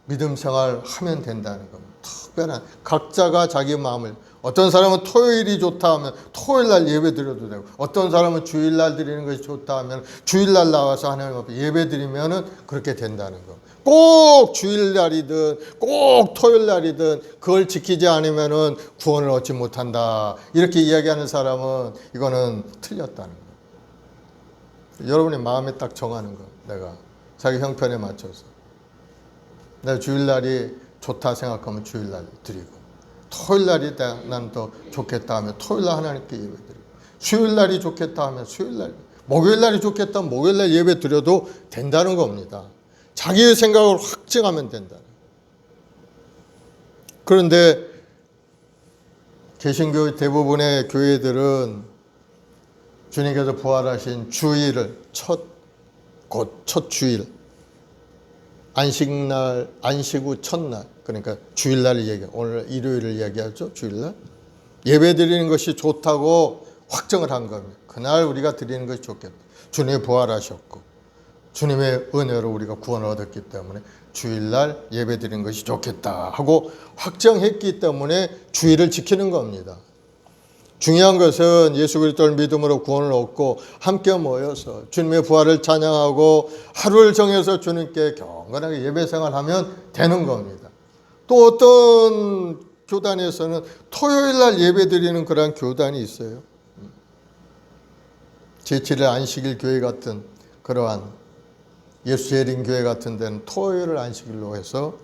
[SPEAKER 1] 믿음 생활하면 된다는 겁니다. 특별한, 각자가 자기 마음을, 어떤 사람은 토요일이 좋다 하면 토요일날 예배 드려도 되고, 어떤 사람은 주일날 드리는 것이 좋다 하면 주일날 나와서 하나님 앞에 예배 드리면 그렇게 된다는 거. 꼭 주일날이든 꼭 토요일날이든 그걸 지키지 않으면 구원을 얻지 못한다, 이렇게 이야기하는 사람은 이거는 틀렸다는 거. 여러분이 마음에 딱 정하는 거, 내가 자기 형편에 맞춰서 내가 주일날이 좋다 생각하면 주일날 드리고, 토요일날이 난 더 좋겠다 하면 토요일날 하나님께 예배 드리고, 수요일날이 좋겠다 하면 수요일날, 목요일날이 좋겠다 하면 목요일날 예배 드려도 된다는 겁니다. 자기의 생각을 확증하면 된다. 그런데 개신교 대부분의 교회들은 주님께서 부활하신 주일을 곧 첫 주일, 안식날, 안식 후 첫날, 그러니까 주일날을 오늘 일요일을 얘기하죠. 주일날 예배 드리는 것이 좋다고 확정을 한 겁니다. 그날 우리가 드리는 것이 좋겠다. 주님이 부활하셨고 주님의 은혜로 우리가 구원을 얻었기 때문에 주일날 예배 드리는 것이 좋겠다 하고 확정했기 때문에 주일을 지키는 겁니다. 중요한 것은 예수 그리스도를 믿음으로 구원을 얻고 함께 모여서 주님의 부활을 찬양하고 하루를 정해서 주님께 경건하게 예배 생활하면 되는 겁니다. 또 어떤 교단에서는 토요일 날 예배 드리는 그런 교단이 있어요. 제7일 안식일 교회 같은 그러한 예수 재림 교회 같은 데는 토요일을 안식일로 해서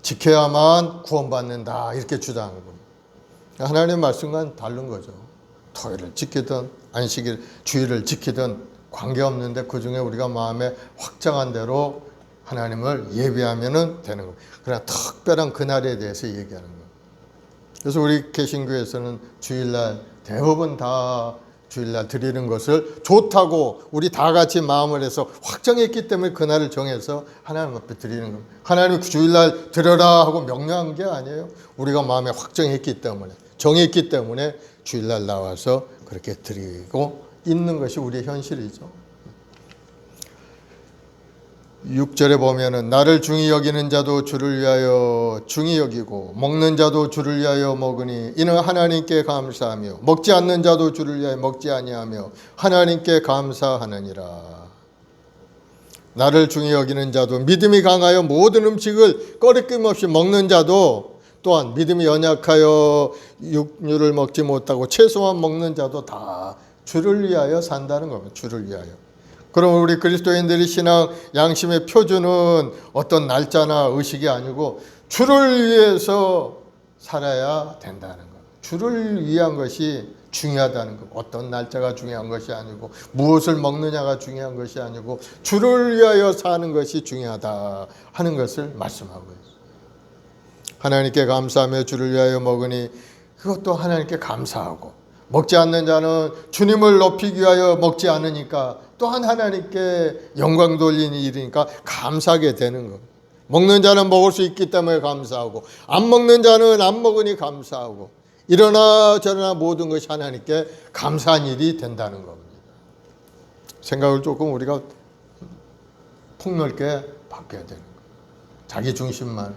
[SPEAKER 1] 지켜야만 구원받는다 이렇게 주장하는 겁니다. 하나님의 말씀과는 다른 거죠. 토요일을 지키든 안식일 주일을 지키든 관계없는데 그중에 우리가 마음에 확정한 대로 하나님을 예배하면 되는 겁니다. 그러나 특별한 그날에 대해서 얘기하는 거예요. 그래서 우리 개신교에서는 주일날 대부분 다 주일날 드리는 것을 좋다고 우리 다 같이 마음을 해서 확정했기 때문에 그날을 정해서 하나님 앞에 드리는 겁니다. 하나님이 주일날 드려라 하고 명령한 게 아니에요. 우리가 마음에 확정했기 때문에 정했기 때문에 주일날 나와서 그렇게 드리고 있는 것이 우리의 현실이죠. 6절에 보면은 나를 중히 여기는 자도 주를 위하여 중히 여기고 먹는 자도 주를 위하여 먹으니 이는 하나님께 감사하며 먹지 않는 자도 주를 위하여 먹지 아니하며 하나님께 감사하느니라. 나를 중히 여기는 자도 믿음이 강하여 모든 음식을 꺼리낌 없이 먹는 자도 또한 믿음이 연약하여 육류를 먹지 못하고 채소만 먹는 자도 다 주를 위하여 산다는 겁니다. 주를 위하여. 그럼 우리 그리스도인들이 신앙 양심의 표준은 어떤 날짜나 의식이 아니고 주를 위해서 살아야 된다는 것. 주를 위한 것이 중요하다는 것. 어떤 날짜가 중요한 것이 아니고 무엇을 먹느냐가 중요한 것이 아니고 주를 위하여 사는 것이 중요하다 하는 것을 말씀하고 있습니다. 하나님께 감사하며 주를 위하여 먹으니 그것도 하나님께 감사하고 먹지 않는 자는 주님을 높이기 위하여 먹지 않으니까 또한 하나님께 영광 돌리는 일이니까 감사하게 되는 겁니다. 먹는 자는 먹을 수 있기 때문에 감사하고 안 먹는 자는 안 먹으니 감사하고 이러나 저러나 모든 것이 하나님께 감사한 일이 된다는 겁니다. 생각을 조금 우리가 폭넓게 바뀌어야 되는 거예요. 자기 중심만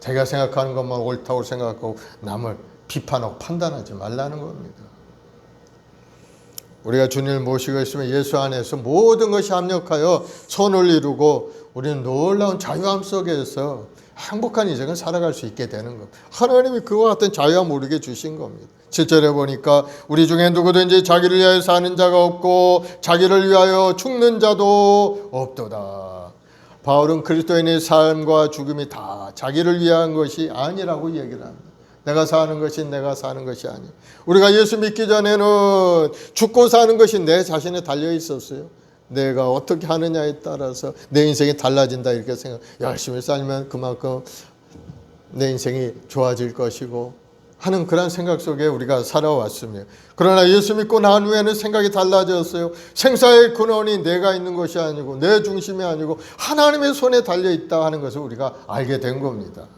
[SPEAKER 1] 자기가 생각하는 것만 옳다고 생각하고 남을 비판하고 판단하지 말라는 겁니다. 우리가 주님을 모시고 있으면 예수 안에서 모든 것이 합력하여 선을 이루고 우리는 놀라운 자유함 속에서 행복한 인생을 살아갈 수 있게 되는 겁니다. 하나님이 그와 같은 자유함 우리에게 주신 겁니다. 7절에 보니까 우리 중에 누구든지 자기를 위하여 사는 자가 없고 자기를 위하여 죽는 자도 없도다. 바울은 그리스도인의 삶과 죽음이 다 자기를 위한 것이 아니라고 얘기를 합니다. 내가 사는 것이 내가 사는 것이 아니에요. 우리가 예수 믿기 전에는 죽고 사는 것이 내 자신에 달려 있었어요. 내가 어떻게 하느냐에 따라서 내 인생이 달라진다 이렇게 생각. 열심히 살면 그만큼 내 인생이 좋아질 것이고 하는 그런 생각 속에 우리가 살아왔습니다. 그러나 예수 믿고 난 후에는 생각이 달라졌어요. 생사의 근원이 내가 있는 것이 아니고 내 중심이 아니고 하나님의 손에 달려있다 하는 것을 우리가 알게 된 겁니다.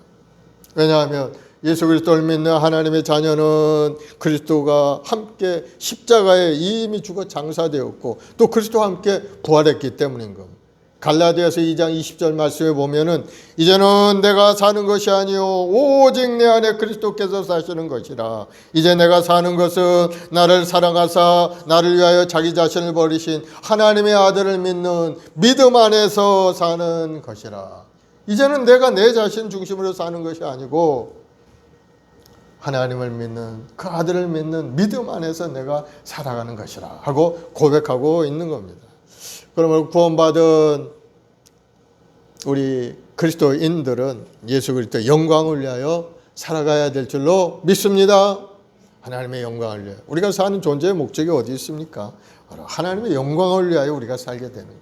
[SPEAKER 1] 왜냐하면 예수 그리스도를 믿는 하나님의 자녀는 그리스도가 함께 십자가에 이미 죽어 장사되었고 또 그리스도와 함께 부활했기 때문인 겁니다. 갈라디아서 2장 20절 말씀에 보면은 이제는 내가 사는 것이 아니요 오직 내 안에 그리스도께서 사시는 것이라. 이제 내가 사는 것은 나를 사랑하사 나를 위하여 자기 자신을 버리신 하나님의 아들을 믿는 믿음 안에서 사는 것이라. 이제는 내가 내 자신 중심으로 사는 것이 아니고 하나님을 믿는 그 아들을 믿는 믿음 안에서 내가 살아가는 것이라 하고 고백하고 있는 겁니다. 그러면 구원받은 우리 그리스도인들은 예수 그리스도의 영광을 위하여 살아가야 될 줄로 믿습니다. 하나님의 영광을 위하여. 우리가 사는 존재의 목적이 어디 있습니까? 하나님의 영광을 위하여 우리가 살게 되는 것.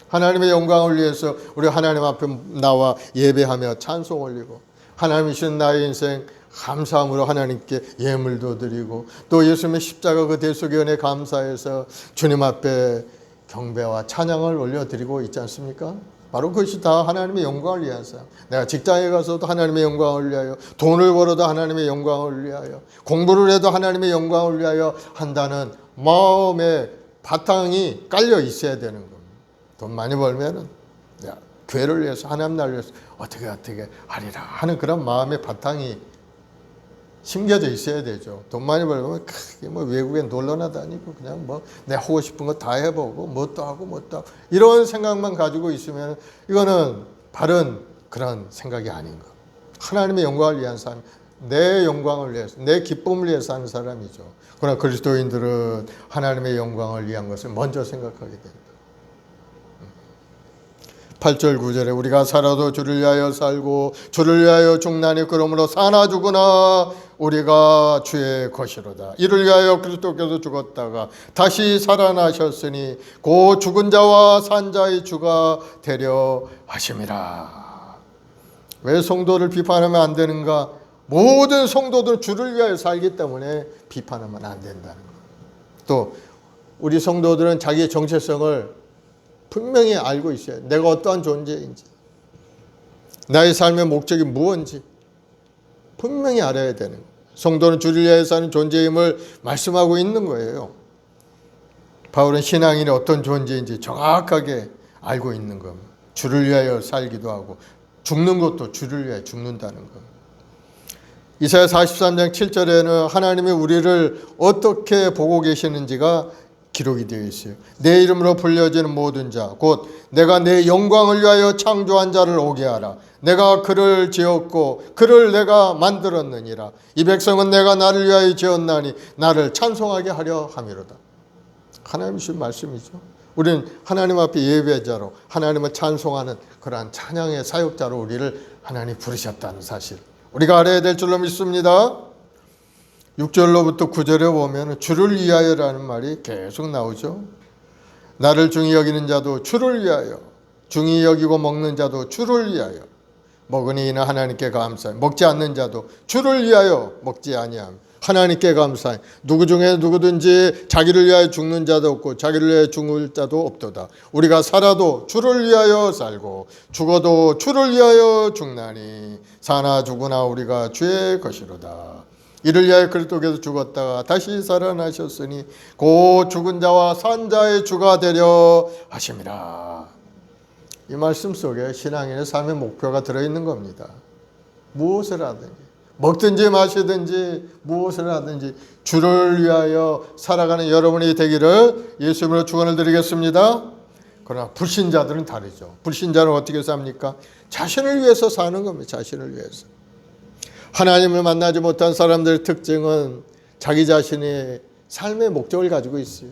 [SPEAKER 1] 하나님의 영광을 위해서 우리가 하나님 앞에 나와 예배하며 찬송 올리고 하나님이신 나의 인생 감사함으로 하나님께 예물도 드리고 또 예수님의 십자가 그 대속의 은혜 감사해서 주님 앞에 경배와 찬양을 올려드리고 있지 않습니까? 바로 그것이 다 하나님의 영광을 위해서. 내가 직장에 가서도 하나님의 영광을 위하여, 돈을 벌어도 하나님의 영광을 위하여, 공부를 해도 하나님의 영광을 위하여 한다는 마음의 바탕이 깔려 있어야 되는 겁니다. 돈 많이 벌면은 교회를 위해서 하나님 나라를 위해서 어떻게 하리라 하는 그런 마음의 바탕이 심겨져 있어야 되죠. 돈 많이 벌면 크게 외국에 놀러나 다니고 그냥 내 하고 싶은 거 다 해보고 뭣도 하고 이런 생각만 가지고 있으면 이거는 바른 그런 생각이 아닌 거. 하나님의 영광을 위한 삶. 내 영광을 위해서, 내 기쁨을 위해서 하는 사람이죠. 그러나 그리스도인들은 하나님의 영광을 위한 것을 먼저 생각하게 됩니다. 8절 9절에 우리가 살아도 주를 위하여 살고 주를 위하여 죽나니 그러므로 사나 죽으나 우리가 주의 것이로다. 이를 위하여 그리스도께서 죽었다가 다시 살아나셨으니 곧 죽은 자와 산 자의 주가 되려 하심이라. 왜 성도를 비판하면 안 되는가? 모든 성도들은 주를 위하여 살기 때문에 비판하면 안 된다는 거예요. 또 우리 성도들은 자기의 정체성을 분명히 알고 있어요. 내가 어떠한 존재인지, 나의 삶의 목적이 무엇인지 분명히 알아야 되는 거예요. 성도는 주를 위하여 사는 존재임을 말씀하고 있는 거예요. 바울은 신앙인이 어떤 존재인지 정확하게 알고 있는 겁니다. 주를 위하여 살기도 하고 죽는 것도 주를 위하여 죽는다는 겁니다. 이사야 43장 7절에는 하나님이 우리를 어떻게 보고 계시는지가 기록이 되어 있어요. 내 이름으로 불려지는 모든 자, 곧 내가 내 영광을 위하여 창조한 자를 오게 하라. 내가 그를 지었고 그를 내가 만들었느니라. 이 백성은 내가 나를 위하여 지었나니 나를 찬송하게 하려 함이로다. 하나님의 주신 말씀이죠. 우리는 하나님 앞에 예배자로 하나님을 찬송하는 그러한 찬양의 사역자로 우리를 하나님 부르셨다는 사실 우리가 알아야 될 줄로 믿습니다. 6절로부터 9절에 보면 주를 위하여라는 말이 계속 나오죠. 나를 중히 여기는 자도 주를 위하여, 중히 여기고 먹는 자도 주를 위하여 먹으니 이는 하나님께 감사해. 먹지 않는 자도 주를 위하여 먹지 아니함. 하나님께 감사해. 누구 중에 누구든지 자기를 위하여 죽는 자도 없고 자기를 위하여 죽을 자도 없도다. 우리가 살아도 주를 위하여 살고 죽어도 주를 위하여 죽나니 사나 죽으나 우리가 주의 것이로다. 이를 위하여 그리스도께서 죽었다가 다시 살아나셨으니 곧 죽은 자와 산 자의 주가 되려 하심이라. 이 말씀 속에 신앙인의 삶의 목표가 들어있는 겁니다. 무엇을 하든지 먹든지 마시든지 무엇을 하든지 주를 위하여 살아가는 여러분이 되기를 예수님으로 축원을 드리겠습니다. 그러나 불신자들은 다르죠. 불신자는 어떻게 삽니까? 자신을 위해서 사는 겁니다. 자신을 위해서. 하나님을 만나지 못한 사람들의 특징은 자기 자신의 삶의 목적을 가지고 있어요.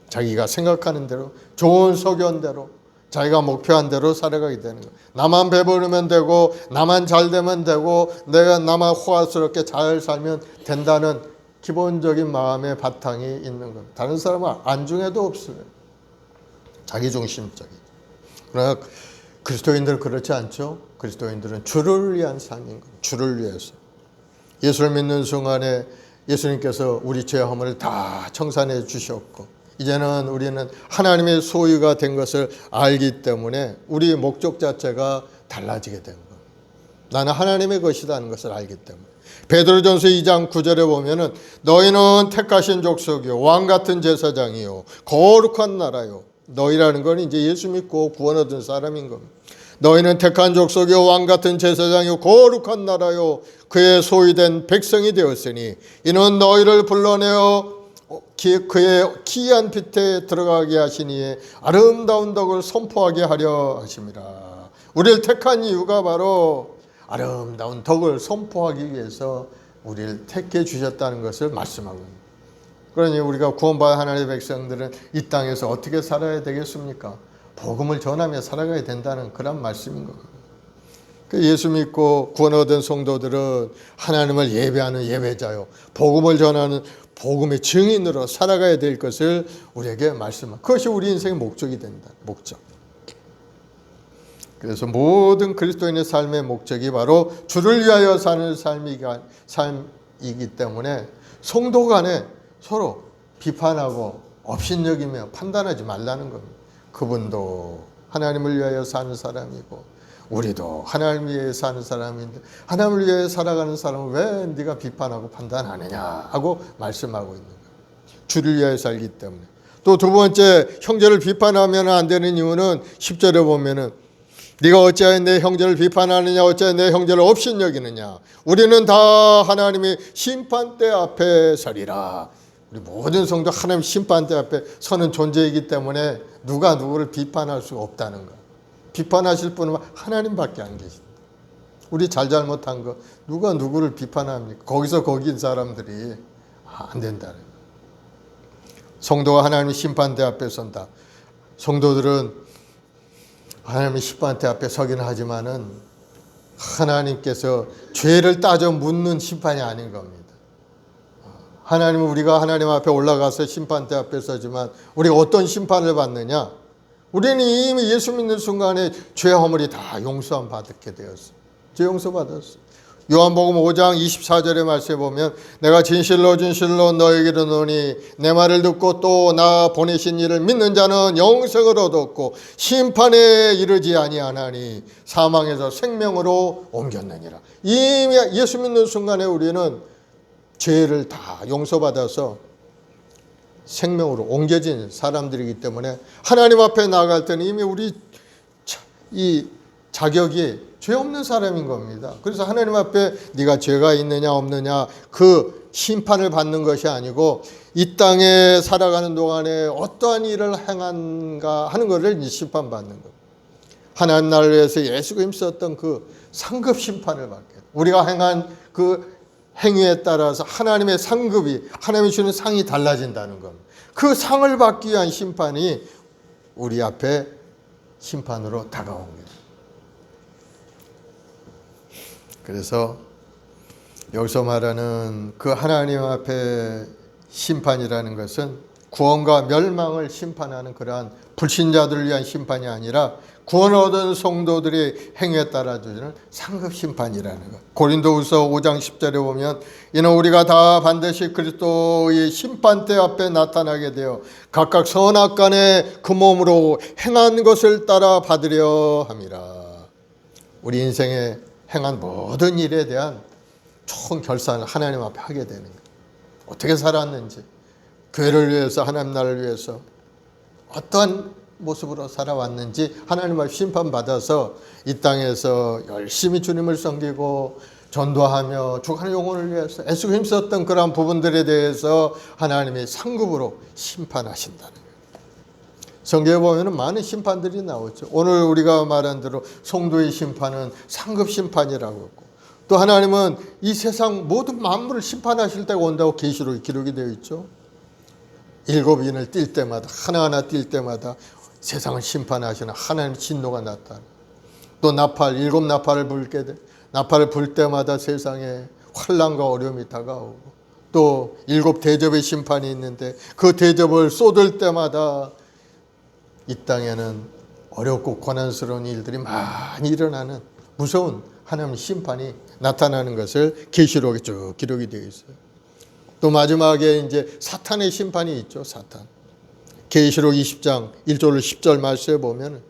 [SPEAKER 1] 자기가 생각하는 대로, 좋은 소견대로, 자기가 목표한 대로 살아가게 되는 거예요. 나만 배부르면 되고, 나만 잘 되면 되고, 내가 나만 호화스럽게 잘 살면 된다는 기본적인 마음의 바탕이 있는 겁니다. 다른 사람은 안중에도 없어요. 자기중심적이죠. 그러나 그리스도인들은 그렇지 않죠. 그리스도인들은 주를 위한 삶인 겁니다. 주를 위해서. 예수를 믿는 순간에 예수님께서 우리 죄 허물을 다 청산해 주셨고 이제는 우리는 하나님의 소유가 된 것을 알기 때문에 우리의 목적 자체가 달라지게 된 겁니다. 나는 하나님의 것이라는 것을 알기 때문에. 베드로전서 2장 9절에 보면은 너희는 택하신 족속이요 왕같은 제사장이요 거룩한 나라요. 너희라는 건 이제 예수 믿고 구원 얻은 사람인 겁니다. 너희는 택한 족속이요 왕같은 제사장이요 거룩한 나라요 그의 소유된 백성이 되었으니 이는 너희를 불러내어 그의 기이한 빛에 들어가게 하시니 아름다운 덕을 선포하게 하려 하심이라. 우리를 택한 이유가 바로 아름다운 덕을 선포하기 위해서 우리를 택해 주셨다는 것을 말씀하고 있습니다. 그러니 우리가 구원받은 하나님의 백성들은 이 땅에서 어떻게 살아야 되겠습니까? 복음을 전하며 살아가야 된다는 그런 말씀인 겁니다. 예수 믿고 구원 얻은 성도들은 하나님을 예배하는 예배자요, 복음을 전하는 복음의 증인으로 살아가야 될 것을 우리에게 말씀합니다. 그것이 우리 인생의 목적이 된다. 목적. 그래서 모든 그리스도인의 삶의 목적이 바로 주를 위하여 사는 삶이기 때문에 성도 간에 서로 비판하고 업신여기며 판단하지 말라는 겁니다. 그분도 하나님을 위하여 사는 사람이고 우리도 하나님을 위해 사는 사람인데 하나님을 위해 살아가는 사람은 왜 네가 비판하고 판단하느냐 하고 말씀하고 있는 거예요. 주를 위하여 살기 때문에. 또 두 번째, 형제를 비판하면 안 되는 이유는 10절에 보면은 네가 어찌하여 내 형제를 비판하느냐, 어찌하여 내 형제를 업신여기느냐. 우리는 다 하나님의 심판대 앞에 서리라. 우리 모든 성도 하나님 심판대 앞에 서는 존재이기 때문에 누가 누구를 비판할 수가 없다는 거. 비판하실 분은 하나님밖에 안 계십니다. 우리 잘못한 거 누가 누구를 비판합니까? 거기서 거긴 사람들이 안 된다. 성도가 하나님의 심판대 앞에 선다. 성도들은 하나님의 심판대 앞에 서긴 하지만은 하나님께서 죄를 따져 묻는 심판이 아닌 겁니다. 하나님은 우리가 하나님 앞에 올라가서 심판대 앞에 서지만 우리가 어떤 심판을 받느냐? 우리는 이미 예수 믿는 순간에 죄 허물이 다 용서함 받게 되었어. 죄 용서 받았어. 요한복음 5장 24절의 말씀에 보면 내가 진실로 너에게 이르노니 내 말을 듣고 또 나 보내신 이를 믿는 자는 영생을 얻었고 심판에 이르지 아니하나니 사망에서 생명으로 옮겼느니라. 이미 예수 믿는 순간에 우리는 죄를 다 용서받아서 생명으로 옮겨진 사람들이기 때문에 하나님 앞에 나아갈 때는 이미 우리 이 자격이 죄 없는 사람인 겁니다. 그래서 하나님 앞에 네가 죄가 있느냐 없느냐 그 심판을 받는 것이 아니고 이 땅에 살아가는 동안에 어떠한 일을 행한가 하는 것을 심판받는 것. 하나님 나라를 위해서 예수가 힘썼던 그 상급 심판을 받게. 우리가 행한 그 행위에 따라서 하나님의 상급이 하나님이 주는 상이 달라진다는 겁니다. 그 상을 받기 위한 심판이 우리 앞에 심판으로 다가옵니다. 그래서 여기서 말하는 그 하나님 앞에 심판이라는 것은 구원과 멸망을 심판하는 그러한 불신자들을 위한 심판이 아니라 구원 얻은 성도들의 행위에 따라 주는 상급 심판이라는 것. 고린도후서 5장 10절에 보면 이는 우리가 다 반드시 그리스도의 심판대 앞에 나타나게 되어 각각 선악간에 그 몸으로 행한 것을 따라 받으려 함이라. 우리 인생에 행한 모든 일에 대한 총 결산을 하나님 앞에 하게 되는 거예요. 어떻게 살았는지, 교회를 위해서, 하나님 나라를 위해서 어떠한 모습으로 살아왔는지 하나님 앞에 심판받아서 이 땅에서 열심히 주님을 섬기고 전도하며 죽어가는 영혼을 위해서 애쓰고 힘썼던 그러한 부분들에 대해서 하나님이 상급으로 심판하신다는 거예요. 성경에 보면 많은 심판들이 나오죠. 오늘 우리가 말한 대로 성도의 심판은 상급 심판이라고 했고 또 하나님은 이 세상 모든 만물을 심판하실 때가 온다고 계시록에 기록이 되어 있죠. 7인을 띌 때마다 하나하나 띌 때마다 세상을 심판하시는 하나님의 진노가 나타나. 또 나팔 7나팔을 불게 돼. 나팔을 불 때마다 세상에 환난과 어려움이 다가오고 또 7 대접의 심판이 있는데 그 대접을 쏟을 때마다 이 땅에는 어렵고 고난스러운 일들이 많이 일어나는 무서운 하나님의 심판이 나타나는 것을 계시록에 쭉 기록이 되어 있어요. 또 마지막에 이제 사탄의 심판이 있죠. 사탄. 계시록 20장 1절 10절 말씀에 보면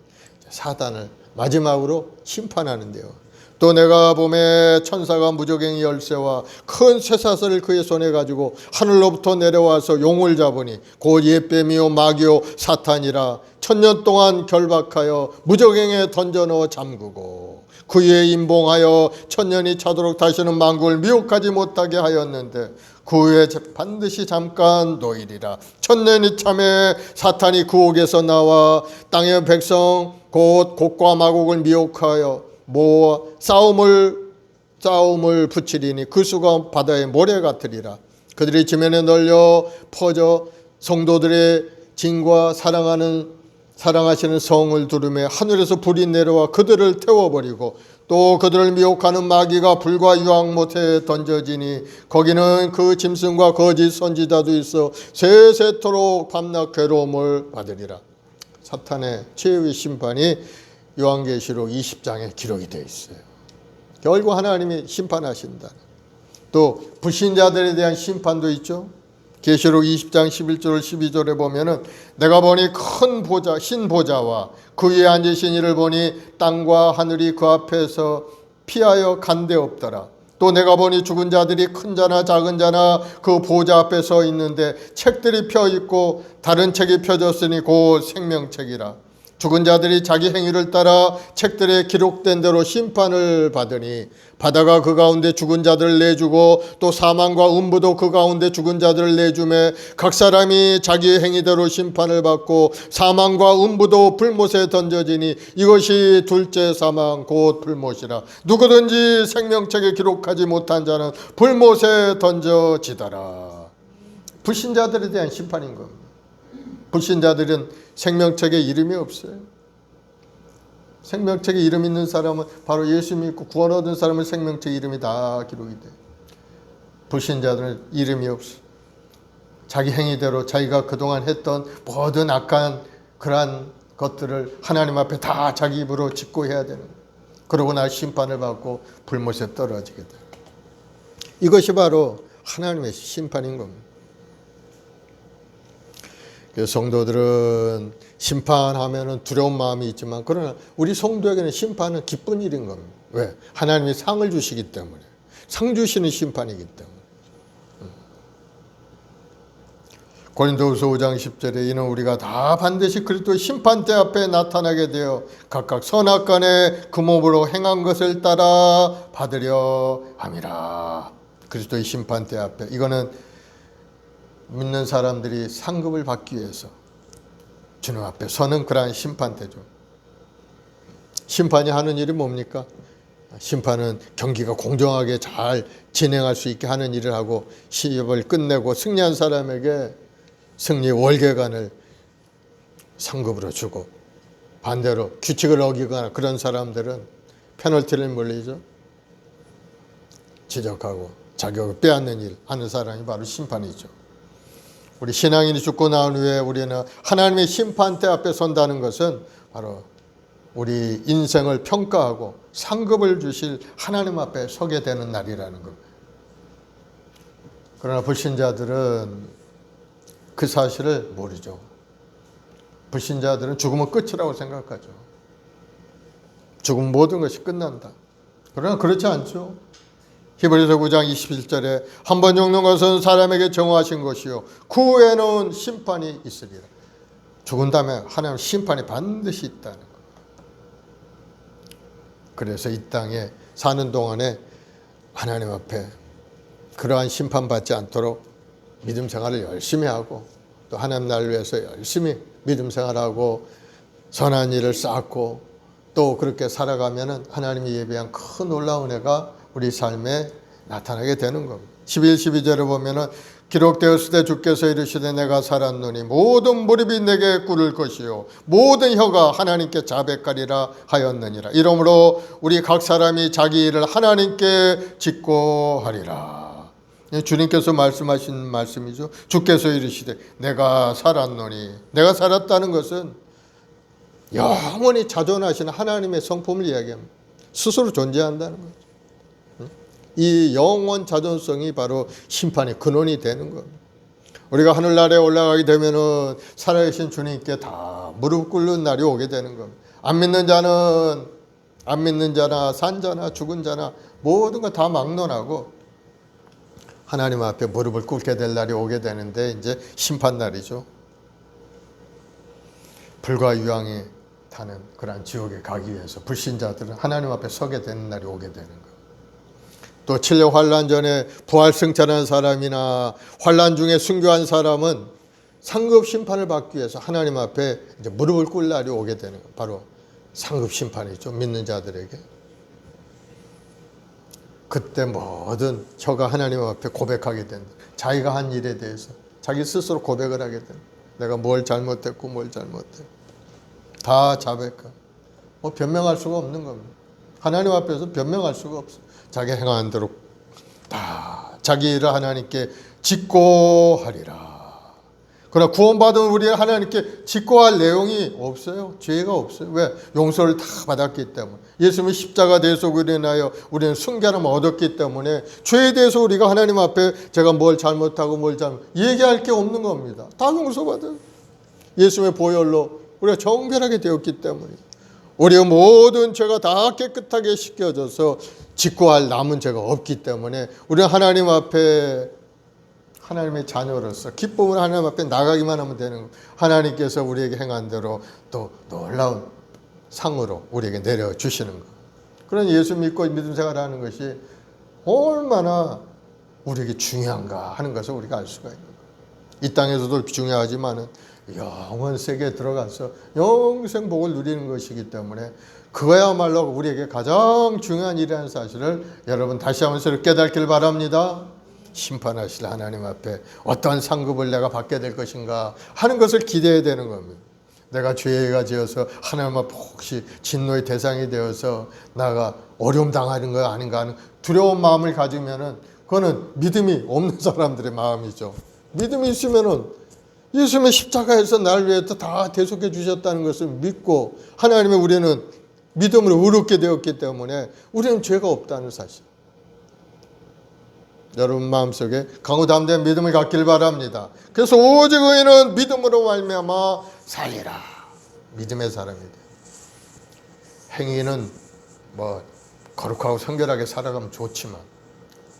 [SPEAKER 1] 사탄을 마지막으로 심판하는데요. 또 내가 보매 천사가 무저갱이 열쇠와 큰 쇠사슬을 그의 손에 가지고 하늘로부터 내려와서 용을 잡으니 곧 옛뱀이요 마귀요 사탄이라 1000년 동안 결박하여 무저갱에 던져 넣어 잠그고 그의 임봉하여 1000년이 차도록 다시는 만국을 미혹하지 못하게 하였는데 그 후에 반드시 잠깐 노일이라. 1000년이 참에 사탄이 그 옥에서 나와 땅의 백성 곧 곡과 마곡을 미혹하여 모아 싸움을 붙이리니 그 수가 바다의 모래 같으리라. 그들이 지면에 널려 퍼져 성도들의 진과 사랑하시는 성을 두르며 하늘에서 불이 내려와 그들을 태워버리고 또 그들을 미혹하는 마귀가 불과 유황 못에 던져지니 거기는 그 짐승과 거짓 선지자도 있어 세세토록 밤낮 괴로움을 받으리라. 사탄의 최후의 심판이 요한계시록 20장에 기록이 되어 있어요. 결국 하나님이 심판하신다. 또 불신자들에 대한 심판도 있죠. 계시록 20장 11절 12절에 보면은 내가 보니 큰 보좌 흰 보좌와 그 위에 앉으신 이를 보니 땅과 하늘이 그 앞에서 피하여 간데 없더라. 또 내가 보니 죽은 자들이 큰 자나 작은 자나 그 보좌 앞에 서 있는데 책들이 펴 있고 다른 책이 펴졌으니 곧 생명책이라. 죽은 자들이 자기 행위를 따라 책들에 기록된 대로 심판을 받으니 바다가 그 가운데 죽은 자들을 내주고 또 사망과 음부도 그 가운데 죽은 자들을 내주매 각 사람이 자기 행위대로 심판을 받고 사망과 음부도 불못에 던져지니 이것이 둘째 사망 곧 불못이라. 누구든지 생명책에 기록하지 못한 자는 불못에 던져지더라. 불신자들에 대한 심판인 겁니다. 불신자들은 생명책에 이름이 없어요. 생명책에 이름 있는 사람은 바로 예수 믿고 구원 얻은 사람은 생명책에 이름이 다 기록이 돼요. 불신자들은 이름이 없어요. 자기 행위대로 자기가 그동안 했던 모든 악한 그러한 것들을 하나님 앞에 다 자기 입으로 짓고 해야 되는 거예요. 그러고 나 심판을 받고 불못에 떨어지게 돼요. 이것이 바로 하나님의 심판인 겁니다. 성도들은 심판하면 두려운 마음이 있지만 그러나 우리 성도에게는 심판은 기쁜 일인 겁니다. 왜? 하나님이 상을 주시기 때문에. 상 주시는 심판이기 때문에. 고린도후서 5장 10절에 이는 우리가 다 반드시 그리스도의 심판대 앞에 나타나게 되어 각각 선악간에 그 몸으로 행한 것을 따라 받으려 함이라. 그리스도의 심판대 앞에. 이거는 믿는 사람들이 상급을 받기 위해서 주님 앞에 서는 그러한 심판대죠. 심판이 하는 일이 뭡니까? 심판은 경기가 공정하게 잘 진행할 수 있게 하는 일을 하고 시합을 끝내고 승리한 사람에게 승리 월계관을 상급으로 주고 반대로 규칙을 어기거나 그런 사람들은 페널티를 물리죠. 지적하고 자격을 빼앗는 일 하는 사람이 바로 심판이죠. 우리 신앙인이 죽고 나온 후에 우리는 하나님의 심판대 앞에 선다는 것은 바로 우리 인생을 평가하고 상급을 주실 하나님 앞에 서게 되는 날이라는 겁니다. 그러나 불신자들은 그 사실을 모르죠. 불신자들은 죽으면 끝이라고 생각하죠. 죽으면 모든 것이 끝난다. 그러나 그렇지 않죠. 히브리서 9장 21절에 한 번 죽는 것은 사람에게 정하신 것이요 그 후에는 심판이 있으리라. 죽은 다음에 하나님 심판이 반드시 있다는 것. 그래서 이 땅에 사는 동안에 하나님 앞에 그러한 심판받지 않도록 믿음 생활을 열심히 하고 또 하나님 나라를 위해서 열심히 믿음 생활하고 선한 일을 쌓고 또 그렇게 살아가면 하나님이 예비한 큰 놀라운 은혜가 우리 삶에 나타나게 되는 겁니다. 11, 12절을 보면은 기록되었을 때 주께서 이르시되 내가 살았노니 모든 무릎이 내게 꿇을 것이요 모든 혀가 하나님께 자백하리라 하였느니라. 이러므로 우리 각 사람이 자기 일을 하나님께 짓고 하리라. 주님께서 말씀하신 말씀이죠. 주께서 이르시되 내가 살았노니. 내가 살았다는 것은 영원히 자존하시는 하나님의 성품을 이야기합니다. 스스로 존재한다는 거죠. 이 영원 자존성이 바로 심판의 근원이 되는 겁니다. 우리가 하늘나라에 올라가게 되면은 살아계신 주님께 다 무릎 꿇는 날이 오게 되는 겁니다. 안 믿는 자나 산 자나 죽은 자나 모든 거 다 막론하고 하나님 앞에 무릎을 꿇게 될 날이 오게 되는데 이제 심판 날이죠. 불과 유황이 타는 그러한 지옥에 가기 위해서 불신자들은 하나님 앞에 서게 되는 날이 오게 되는 거예요. 또 7년 환란 전에 부활승천한 사람이나 환란 중에 순교한 사람은 상급 심판을 받기 위해서 하나님 앞에 이제 무릎을 꿇을 날이 오게 되는 거예요. 바로 상급 심판이죠. 믿는 자들에게. 그때 모든 혀가 하나님 앞에 고백하게 된다. 자기가 한 일에 대해서 자기 스스로 고백을 하게 된다. 내가 뭘 잘못했고 뭘 잘못했고 다 자백하고 변명할 수가 없는 겁니다. 하나님 앞에서 변명할 수가 없어요. 자기 행한 대로 다 자기 일을 하나님께 짓고 하리라. 그러나 구원받은 우리 하나님께 짓고 할 내용이 없어요. 죄가 없어요. 왜? 용서를 다 받았기 때문에. 예수님이 십자가 대해서 우리나여 우리는 순결함을 얻었기 때문에 죄에 대해서 우리가 하나님 앞에 제가 뭘 잘못하고 뭘 잘못 얘기할 게 없는 겁니다. 다 용서받아요. 예수님의 보혈로 우리가 정결하게 되었기 때문에 우리의 모든 죄가 다 깨끗하게 씻겨져서 짓고 할 남은 죄가 없기 때문에 우리는 하나님 앞에 하나님의 자녀로서 기쁨을 하나님 앞에 나가기만 하면 되는 거예요. 하나님께서 우리에게 행한 대로 또 놀라운 상으로 우리에게 내려주시는 거예요. 그런 예수 믿고 믿음 생활하는 것이 얼마나 우리에게 중요한가 하는 것을 우리가 알 수가 있는 거예요. 이 땅에서도 중요하지만 영원 세계에 들어가서 영생 복을 누리는 것이기 때문에 그거야말로 우리에게 가장 중요한 일이라는 사실을 여러분 다시 한번 새로 깨닫길 바랍니다. 심판하실 하나님 앞에 어떤 상급을 내가 받게 될 것인가 하는 것을 기대해야 되는 겁니다. 내가 죄가 지어서 하나님 앞에 혹시 진노의 대상이 되어서 나가 어려움 당하는 거 아닌가 하는 두려운 마음을 가지면은 그거는 믿음이 없는 사람들의 마음이죠. 믿음이 있으면은 예수님의 십자가에서 나를 위해서 다 대속해 주셨다는 것을 믿고 하나님의 우리는 믿음으로 의롭게 되었기 때문에 우리는 죄가 없다는 사실. 여러분 마음속에 강호담대한 믿음을 갖길 바랍니다. 그래서 오직 의인은 믿음으로 말미암아 살리라. 믿음의 사람이다. 행위는 뭐 거룩하고 성결하게 살아가면 좋지만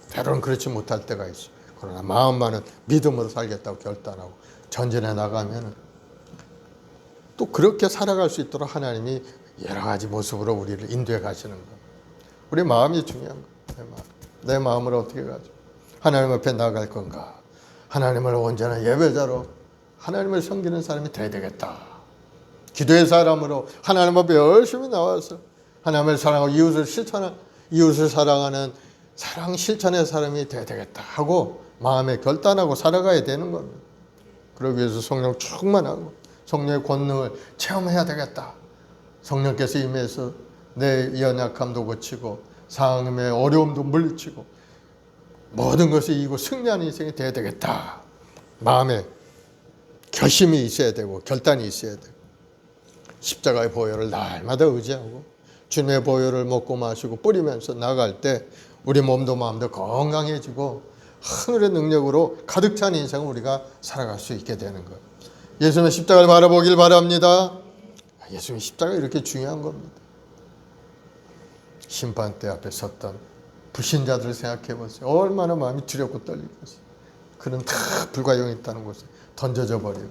[SPEAKER 1] 때로는 그렇지 못할 때가 있어. 그러나 마음만은 믿음으로 살겠다고 결단하고 전진해 나가면 또 그렇게 살아갈 수 있도록 하나님이 여러 가지 모습으로 우리를 인도해 가시는 거예요. 우리 마음이 중요한 거예요. 내 마음을 어떻게 가지고 하나님 앞에 나갈 건가? 하나님을 온전한 예배자로 하나님을 섬기는 사람이 돼야 되겠다. 기도의 사람으로 하나님 앞에 열심히 나와서 하나님을 사랑하고 이웃을 사랑하는 사랑 실천의 사람이 돼야 되겠다 하고 마음에 결단하고 살아가야 되는 겁니다. 그러기 위해서 성령 충만하고 성령의 권능을 체험해야 되겠다. 성령께서 임해서 내 연약함도 고치고 상황의 어려움도 물리치고 모든 것을 이기고 승리하는 인생이 돼야 되겠다. 마음에 결심이 있어야 되고 결단이 있어야 되고 십자가의 보혈을 날마다 의지하고 주님의 보혈을 먹고 마시고 뿌리면서 나갈 때 우리 몸도 마음도 건강해지고 하늘의 능력으로 가득 찬 인생을 우리가 살아갈 수 있게 되는 거예요. 예수님의 십자가를 바라보길 바랍니다. 예수님의 십자가가 이렇게 중요한 겁니다. 심판대 앞에 섰던 불신자들을 생각해 보세요. 얼마나 마음이 두렵고 떨리겠어요. 그는 다 불과 영이 있다는 곳에 던져져 버리고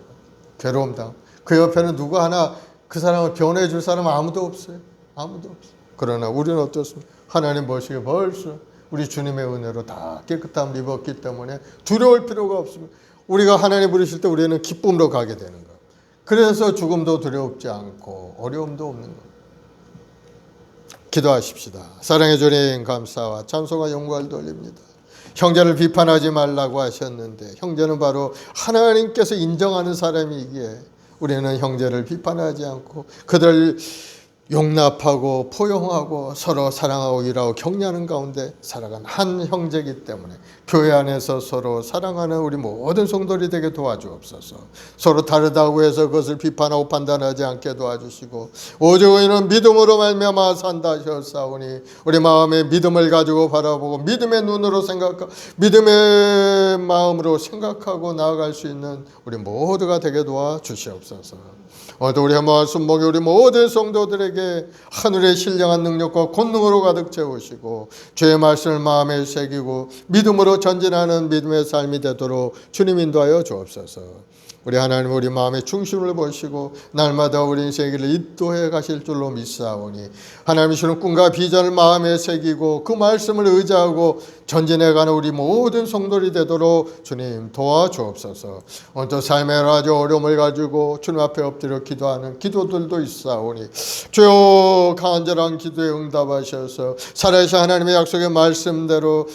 [SPEAKER 1] 괴로움 당하고 그 옆에는 누구 하나 그 사람을 변호해 줄 사람 아무도 없어요. 아무도 없어요. 그러나 우리는 어떻습니까? 하나님 보시기에 벌써 우리 주님의 은혜로 다 깨끗함을 입었기 때문에 두려울 필요가 없습니다. 우리가 하나님 부르실 때 우리는 기쁨으로 가게 되는 거예요. 그래서 죽음도 두렵지 않고 어려움도 없는 거예요. 기도하십시다. 사랑의 주님 감사와 찬송과 영광을 돌립니다. 형제를 비판하지 말라고 하셨는데 형제는 바로 하나님께서 인정하는 사람이기에 우리는 형제를 비판하지 않고 그들을 용납하고 포용하고 서로 사랑하고 일하고 격려하는 가운데 살아간 한 형제이기 때문에 교회 안에서 서로 사랑하는 우리 모든 성도들이 되게 도와주옵소서. 서로 다르다고 해서 그것을 비판하고 판단하지 않게 도와주시고 오직 의인은 믿음으로 말미암아 산다 하셨사오니 우리 마음에 믿음을 가지고 바라보고 믿음의 눈으로 생각하고 믿음의 마음으로 생각하고 나아갈 수 있는 우리 모두가 되게 도와주시옵소서. 오늘 우리 한번 순복이 우리 모든 성도들에게 하늘의 신령한 능력과 권능으로 가득 채우시고 주의 말씀을 마음에 새기고 믿음으로 전진하는 믿음의 삶이 되도록 주님 인도하여 주옵소서. 우리 하나님 우리 마음의 중심을 보시고 날마다 우리 인생을 인도해 가실 줄로 믿사오니 하나님이 주는 꿈과 비전을 마음에 새기고 그 말씀을 의지하고 전진해가는 우리 모든 성도들이 되도록 주님 도와주옵소서. 오늘도 삶의 아주 어려움을 가지고 주님 앞에 엎드려 기도하는 기도들도 있사오니 주여 간절한 기도에 응답하셔서 살아계신 하나님의 약속의 말씀대로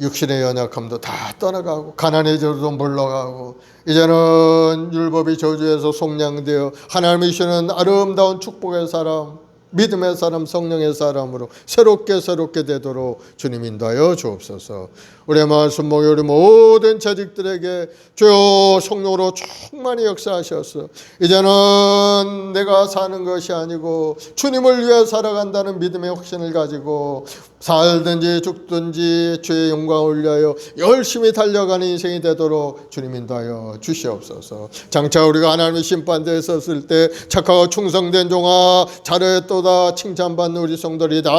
[SPEAKER 1] 육신의 연약함도 다 떠나가고 가난의 저도 물러가고 이제는 율법의 저주에서 속량되어 하나님이 주시는 아름다운 축복의 사람 믿음의 사람 성령의 사람으로 새롭게 되도록 주님 인도하여 주옵소서. 우리의 말씀 목에 우리 모든 재직들에게 주여 성령으로 충만히 역사하셔서 이제는 내가 사는 것이 아니고 주님을 위해 살아간다는 믿음의 확신을 가지고 살든지 죽든지 주의 영광을 위하여 열심히 달려가는 인생이 되도록 주님 인도하여 주시옵소서. 장차 우리가 하나님의 심판대에 섰을 때 착하고 충성된 종아 잘했도다 칭찬받는 우리 성도들이 다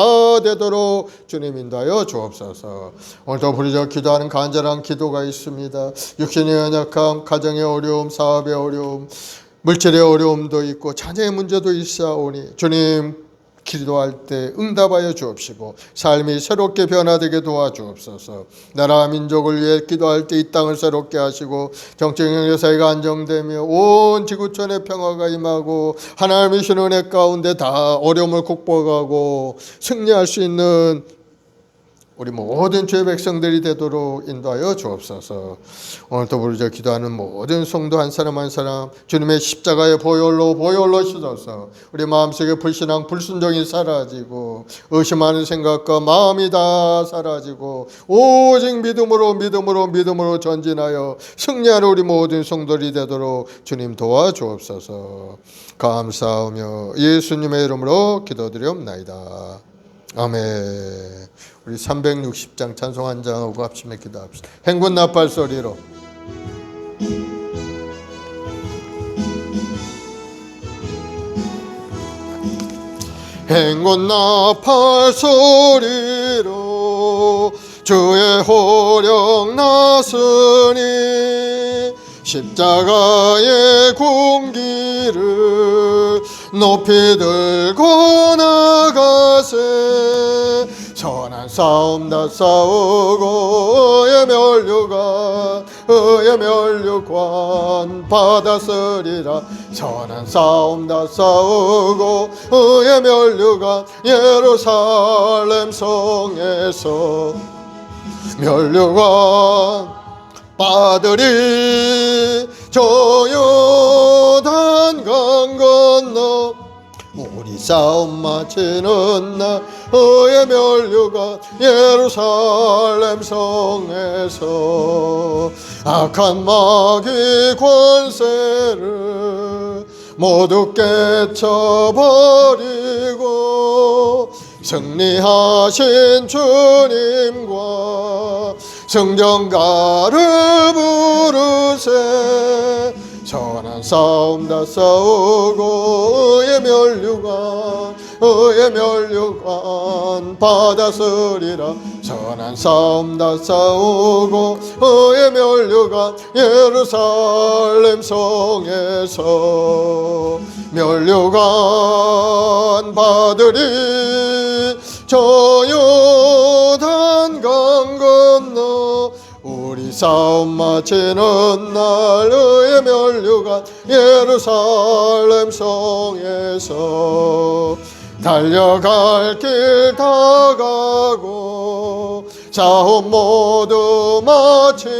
[SPEAKER 1] 되도록 주님 인도하여 주옵소서. 오늘도 부르짖어 기도하는 간절한 기도가 있습니다. 육신의 연약함, 가정의 어려움, 사업의 어려움, 물질의 어려움도 있고 자녀의 문제도 있사오니 주님 기도할 때 응답하여 주옵시고 삶이 새롭게 변화되게 도와주옵소서. 나라 민족을 위해 기도할 때 이 땅을 새롭게 하시고 정치적 사회가 안정되며 온 지구촌에 평화가 임하고 하나님의 신 은혜 가운데 다 어려움을 극복하고 승리할 수 있는 우리 모든 주의 백성들이 되도록 인도하여 주옵소서. 오늘도 부르짖어 기도하는 모든 성도 한 사람 한 사람 주님의 십자가의 보혈로 씻어서 우리 마음속에 불신앙 불순종이 사라지고 의심하는 생각과 마음이 다 사라지고 오직 믿음으로 전진하여 승리하는 우리 모든 성도들이 되도록 주님 도와주옵소서. 감사하며 예수님의 이름으로 기도드리옵나이다. 아멘. 우리 360장 찬송 한 장하고 합심해 기도합시다. 행군 나팔 소리로. 행군 나팔 소리로 주의 호령 나으니 십자가의 공기를 높이 들고 나가세. 선한 싸움 다 싸우고 의의 면류관 받았으리라. 선한 싸움 다 싸우고 의의 면류관 예루살렘 성에서 면류관 받으리. 저 요단 강 건너 우리 싸움 마치는 날 의의 면류관 예루살렘 성에서 악한 마귀 권세를 모두 깨쳐버리고 승리하신 주님과 승전가를 부르세. 선한 싸움 다 싸우고 의의 면류관 받았으리라. 선한 싸움 다 싸우고 의의 면류관 예루살렘 성에서 면류관 받으리. 저 요단 강 건너 우리 싸움 마치는 날 의의 면류관 예루살렘 성에서 달려갈 길 다 가고 싸움 모두 마친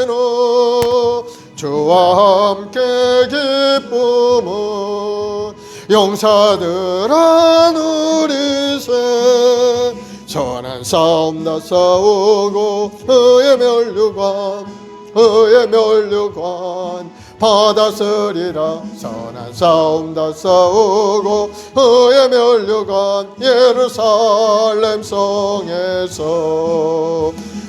[SPEAKER 1] 후 주와 함께 기쁨은 용사들아 누리세. 선한 싸움 다 싸우고 의의 면류관 받았으리라. 선한 싸움 다 싸우고 의의 면류관 예루살렘 성에서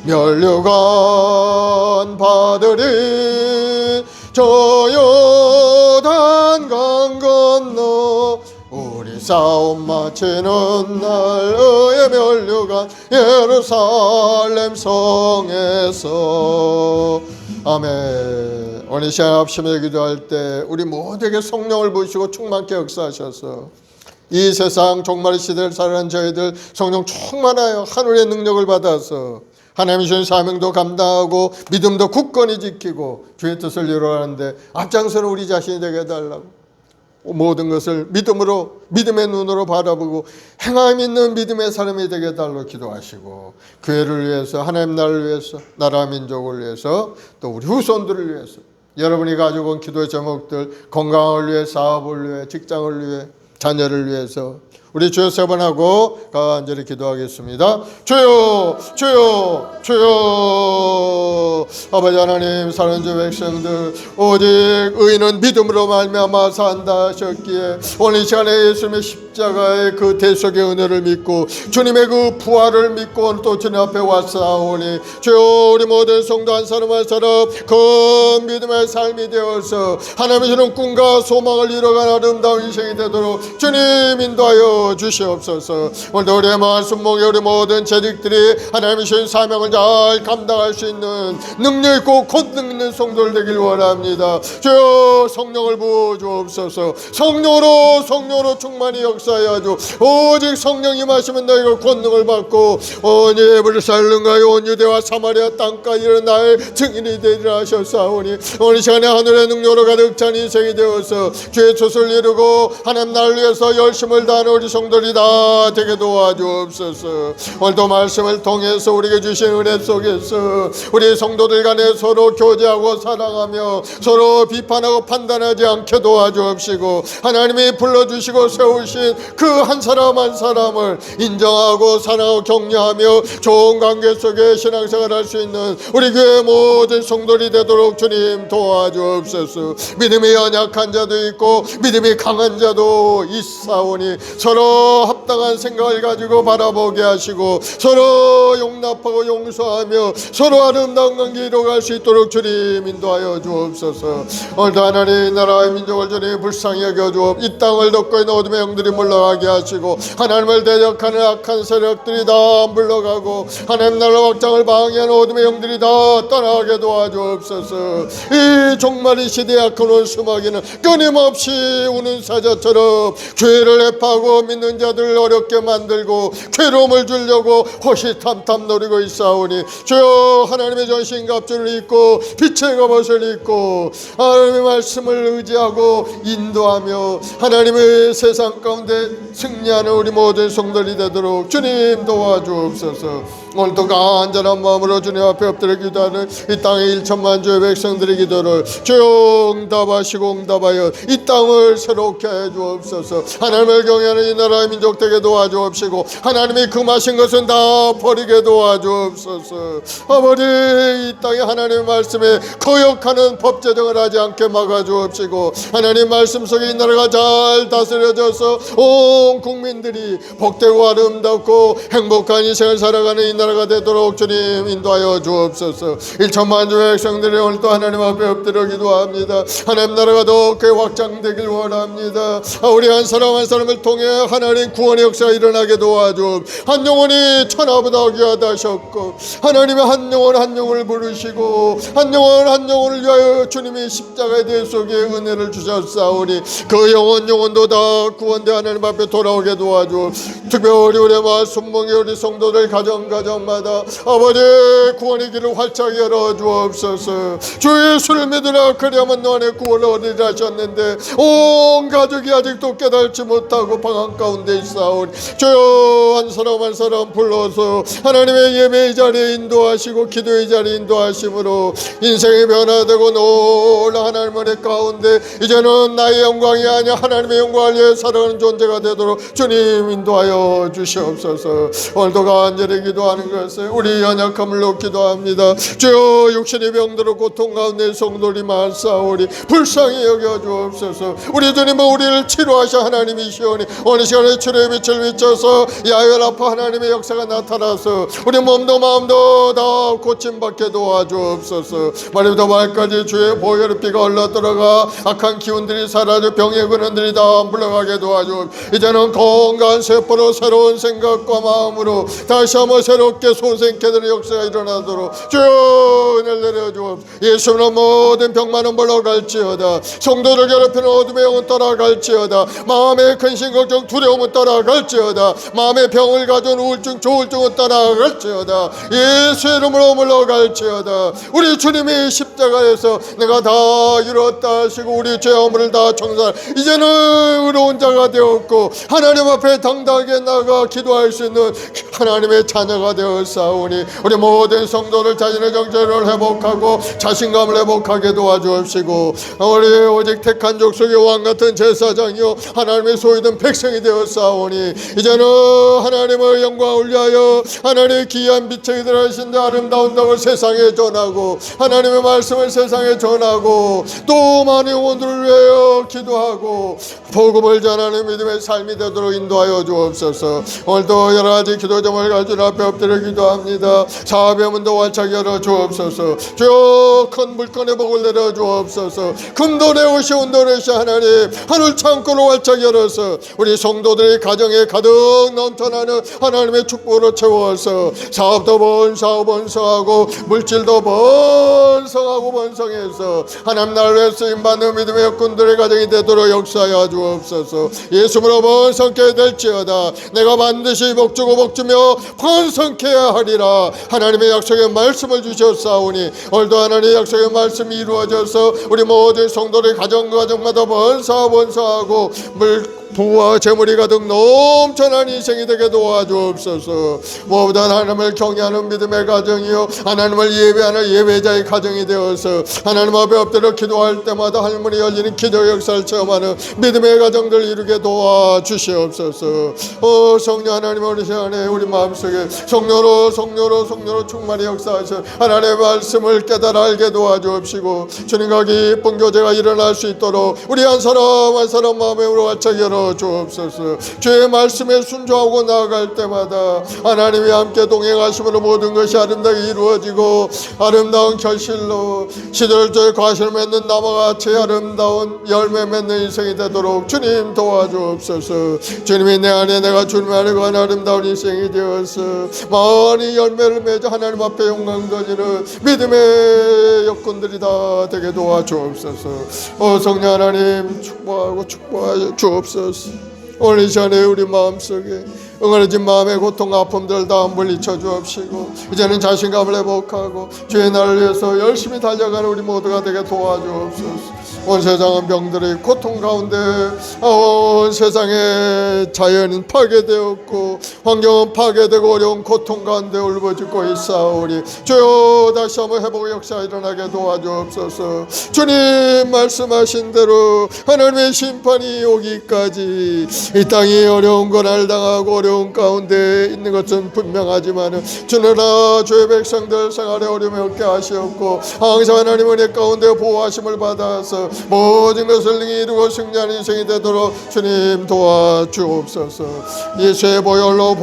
[SPEAKER 1] 면류관 받으리. 저 요단 강 건너 우리 싸움 마치는 날 의의 면류관 예루살렘 성에서. 아멘. 오늘 시간 합심해 기도할 때 우리 모두에게 성령을 부으시고 충만케 역사하셔서 이 세상 종말의 시대를 살아가는 저희들 성령 충만하여 하늘의 능력을 받아서 하나님이 주신 사명도 감당하고 믿음도 굳건히 지키고 주의 뜻을 이루어가는데 앞장서는 우리 자신이 되게 해달라고. 모든 것을 믿음의 눈으로 바라보고 행함 있는 믿음의 사람이 되게 해달라고 기도하시고 교회를 위해서 하나님 나라를 위해서 나라 민족을 위해서 또 우리 후손들을 위해서 여러분이 가지고 온 기도의 제목들 건강을 위해 사업을 위해 직장을 위해 자녀를 위해서 우리 주여 세 번 하고 간절히 기도하겠습니다. 주여 주여 주여. 아버지 하나님, 사는 주 백성들 오직 의인은 믿음으로 말미암아 산다 하셨기에 오늘 이 시간에 예수님의 십자가의 그 대속의 은혜를 믿고 주님의 그 부활을 믿고 또 주님 앞에 왔사오니 주여 우리 모든 성도 한 사람 한 사람 그 믿음의 삶이 되어서 하나님의 주는 꿈과 소망을 이뤄간 아름다운 인생이 되도록 주님 인도하여 주시옵소서. 오늘도 우리의 말씀 목에 우리 모든 재직들이 하나님의 주신 사명을 잘 감당할 수 있는 능력 있고 권능 있는 성도들 되길 원합니다. 주여 성령을 부어 주옵소서. 성령으로 충만히 역사하여 주. 오직 성령 임하시면 너희가 권능을 받고 온 예루살렘과 온 유대와 사마리아 땅까지 이르는 나의 증인이 되리라 하셨사오니 오늘 시간에 하늘의 능력으로 가득 찬 인생이 되어서 주의 뜻을 이루고 하나님 나를 위해서 열심을 다하는 우리 성도들이 다 되게 도와주옵소서. 오늘도 말씀을 통해서 우리에게 주신 은혜 속에서 우리 성도들 간에 서로 교제하고 사랑하며 서로 비판하고 판단하지 않게 도와주옵시고 하나님이 불러주시고 세우신 그 한 사람 한 사람을 인정하고 사랑하고 격려하며 좋은 관계 속에 신앙생활 할 수 있는 우리 교회 모든 성도들이 되도록 주님 도와주옵소서. 믿음이 연약한 자도 있고 믿음이 강한 자도 있사오니 서로 합당한 생각을 가지고 바라보게 하시고 서로 용납하고 용서하며 서로 아름다운 관계 이루어갈 수 있도록 주님 인도하여 주옵소서. 오늘도 하나님 나라의 민족을 주님 불쌍히 여겨주옵. 이 땅을 덮고 있는 어둠의 영들이 물러가게 하시고 하나님을 대적하는 악한 세력들이 다 물러가고 하나님 나라 확장을 방해하는 어둠의 영들이 다 떠나게 도와주옵소서. 이 종말의 시대의 악한 원수마귀는 끊임없이 우는 사자처럼 죄를 해파하고 믿는 자들을 어렵게 만들고 괴로움을 주려고 호시탐탐 노리고 있사오니 주여 하나님의 전신갑주를 입고 빛의 갑옷을 입고 하나님의 말씀을 의지하고 인도하며 하나님의 세상 가운데 승리하는 우리 모든 성도들이 되도록 주님 도와주옵소서. 오늘도 간절한 마음으로 주님 앞에 엎드려 기도하는 이 땅의 1천만 주의 백성들의 기도를 주여 응답하시고 응답하여 이 땅을 새롭게 해 주옵소서. 하나님을 경외하는 이 나라의 민족 되게 도와주옵시고 하나님이 금하신 것은 다 버리게 도와주옵소서. 아버지 이 땅에 하나님의 말씀에 거역하는 법제정을 하지 않게 막아주옵시고 하나님 말씀 속에 이 나라가 잘 다스려져서 온 국민들이 복되고 아름답고 행복한 인생을 살아가는 이 나라가 되도록 주님 인도하여 주옵소서. 1천만 주의 백성들이 오늘 또 하나님 앞에 엎드려 기도합니다. 하나님 나라가 더 크게 확장되길 원합니다. 우리 한 사람 한 사람을 통해 하나님 구원의 역사가 일어나게 도와주옵. 한 영혼이 천하보다 귀하다 하셨고 하나님의 한 영혼 한 영혼을 부르시고 한 영혼 한 영혼을 위하여 주님이 십자가의 대속에 은혜를 주셨사오니 그 영혼도 다 구원대 하나님 앞에 돌아오게 도와주옵. 특별히 우리 마순몽의 우리 성도들 가정마다 아버지 구원의 길을 활짝 열어주옵소서. 주 예수를 믿으라 그리하면 너 안에 구원을 얻으리라 하셨는데 온 가족이 아직도 깨달지 못하고 방황 가운데 있사오니 주여 한 사람 한 사람 불러서 하나님의 예배의 자리에 인도하시고 기도의 자리에 인도하심으로 인생이 변화되고 놀라 하나님 은혜 가운데 이제는 나의 영광이 아니라 하나님의 영광을 위해 살아가는 존재가 되도록 주님 인도하여 주시옵소서. 오늘도 간절히 기도하는 것을 우리 연약함을 기도합니다. 주여 육신의 병들어 고통 가운데 성도들이 많사오니 불쌍히 여겨주옵소서. 우리 주님은 우리를 치료하셔 하나님이시오니 오늘 시간에 치료의 빛을 비춰서 야외 아파 하나님의 역사가 나타나서 우리 몸도 마음도 다 고침받게 도와주옵소서. 말부터 말까지 주의 보혈의 피가 흘러들어가 악한 기운들이 사라져 병의 근원들이 다 물러가게 도와주옵소서. 이제는 건강한 세포로 새로운 생각과 마음으로 다시 한번 새롭게 소생케 되는 역사가 일어나도록 주여 은혜를 내려주옵소서. 예수는 모든 병만은 물러갈지어다. 성도를 괴롭히는 어둠의 영은 떠나갈지어다. 마음의 근심 걱정 두려움은 떠나갈지어다. 마음의 병을 가져온 우울증 조울증은 떠나갈지어다. 예수의 이름으로 물러갈지어다. 우리 주님이 십자가에서 내가 다 이뤘다 하시고 우리 죄 허물을 다 청산 이제는 의로운 자가 되었고 하나님 앞에 당당하게 나가 기도할 수 있는 하나님의 자녀가 되었사오니 우리 모든 성도를 자신의 정체를 회복하고 자신감을 회복하게 도와주옵시고 우리 오직 택한 족속의 왕같은 제사장이요 하나님의 소유된 백성이 되었사오니 이제는 하나님의 영광을 위하여 하나님의 귀한 빛의 이들하신데 아름다운 덕을 세상에 전하고 하나님의 말씀을 세상에 전하고 또 많은 영혼들을 위하여 기도하고 복음을 전하는 믿음의 삶이 되도록 인도하여 주옵소서. 오늘도 여러 가지 기도 점을 가지고 앞에 엎드려 기도합니다. 사업의 문도 활짝 열어 주옵소서. 주여 큰 물건의 복을 내려 주옵소서. 금도 내오시 운도 내오시 하나님 하늘 창고로 활짝 열어서 우리 성도들의 가정에 가득 넘쳐나는 하나님의 축복으로 채워서 사업도 번성하고 물질도 번성하고 번성해서 하나님 나라를 쓰임받는 믿음의 역군들의 가정이 되도록 역사하여 주옵소서. 예수님으로 번성케 될지어다. 내가 반드시 복주고 복주며 번성케 하리라. 하나님의 약속의 말씀을 주셨사오니 오늘도 하나님의 약속의 말씀이 이루어져서 우리 모든 성도의 가정마다 번성하고 부와 재물이 가득 넘쳐난 인생이 되게 도와주옵소서. 무엇보다 하나님을 경외하는 믿음의 가정이요 하나님을 예배하는 예배자의 가정이 되어서 하나님 앞에 엎드려 기도할 때마다 하늘문이 열리는 기도 역사를 체험하는 믿음의 가정들 이루게 도와주시옵소서. 성령 하나님 우리 시간에 우리 마음속에 성령으로 충만히 역사하셔 하나님의 말씀을 깨달아 알게 도와주옵시고 주님과 기쁜 교제가 일어날 수 있도록 우리 한 사람 한 사람 마음에 활짝 열어 주옵소서. 주의 말씀에 순종하고 나아갈 때마다 하나님이 함께 동행하심으로 모든 것이 아름답게 이루어지고 아름다운 결실로 시들저의 과실을 맺는 나무와 같이 아름다운 열매 맺는 인생이 되도록 주님 도와주옵소서. 주님이 내 안에 내가 주님 안에 거한 아름다운 인생이 되어서 많이 열매를 맺어 하나님 앞에 영광 돌리는 믿음의 역군들이 다 되게 도와주옵소서. 성령 하나님 축복하고 축복하여 주옵소서. 오늘 이 시간에 우리 마음속에 응어려진 마음의 고통 아픔들을 다 물리쳐 주옵시고 이제는 자신감을 회복하고 주의 나라를 위해서 열심히 달려가는 우리 모두가 되게 도와주옵소서. 온 세상은 병들의 고통 가운데 온 세상의 자연은 파괴되었고 환경은 파괴되고 어려운 고통 가운데 울부짖고 있사오니 주여 다시 한번 회복의 역사 일어나게 도와주옵소서. 주님 말씀하신 대로 하나님의 심판이 오기까지 이 땅이 어려운 고난을 당하고 어려운 가운데 있는 것은 분명하지만 주님아 주의 백성들 생활에 어려움이 없게 하시옵고 항상 하나님 은혜 가운데 보호하심을 받아서 모든 것을 이루고 승리하는 인생이 되도록 주님 도와주옵소서. 예수의 보혈로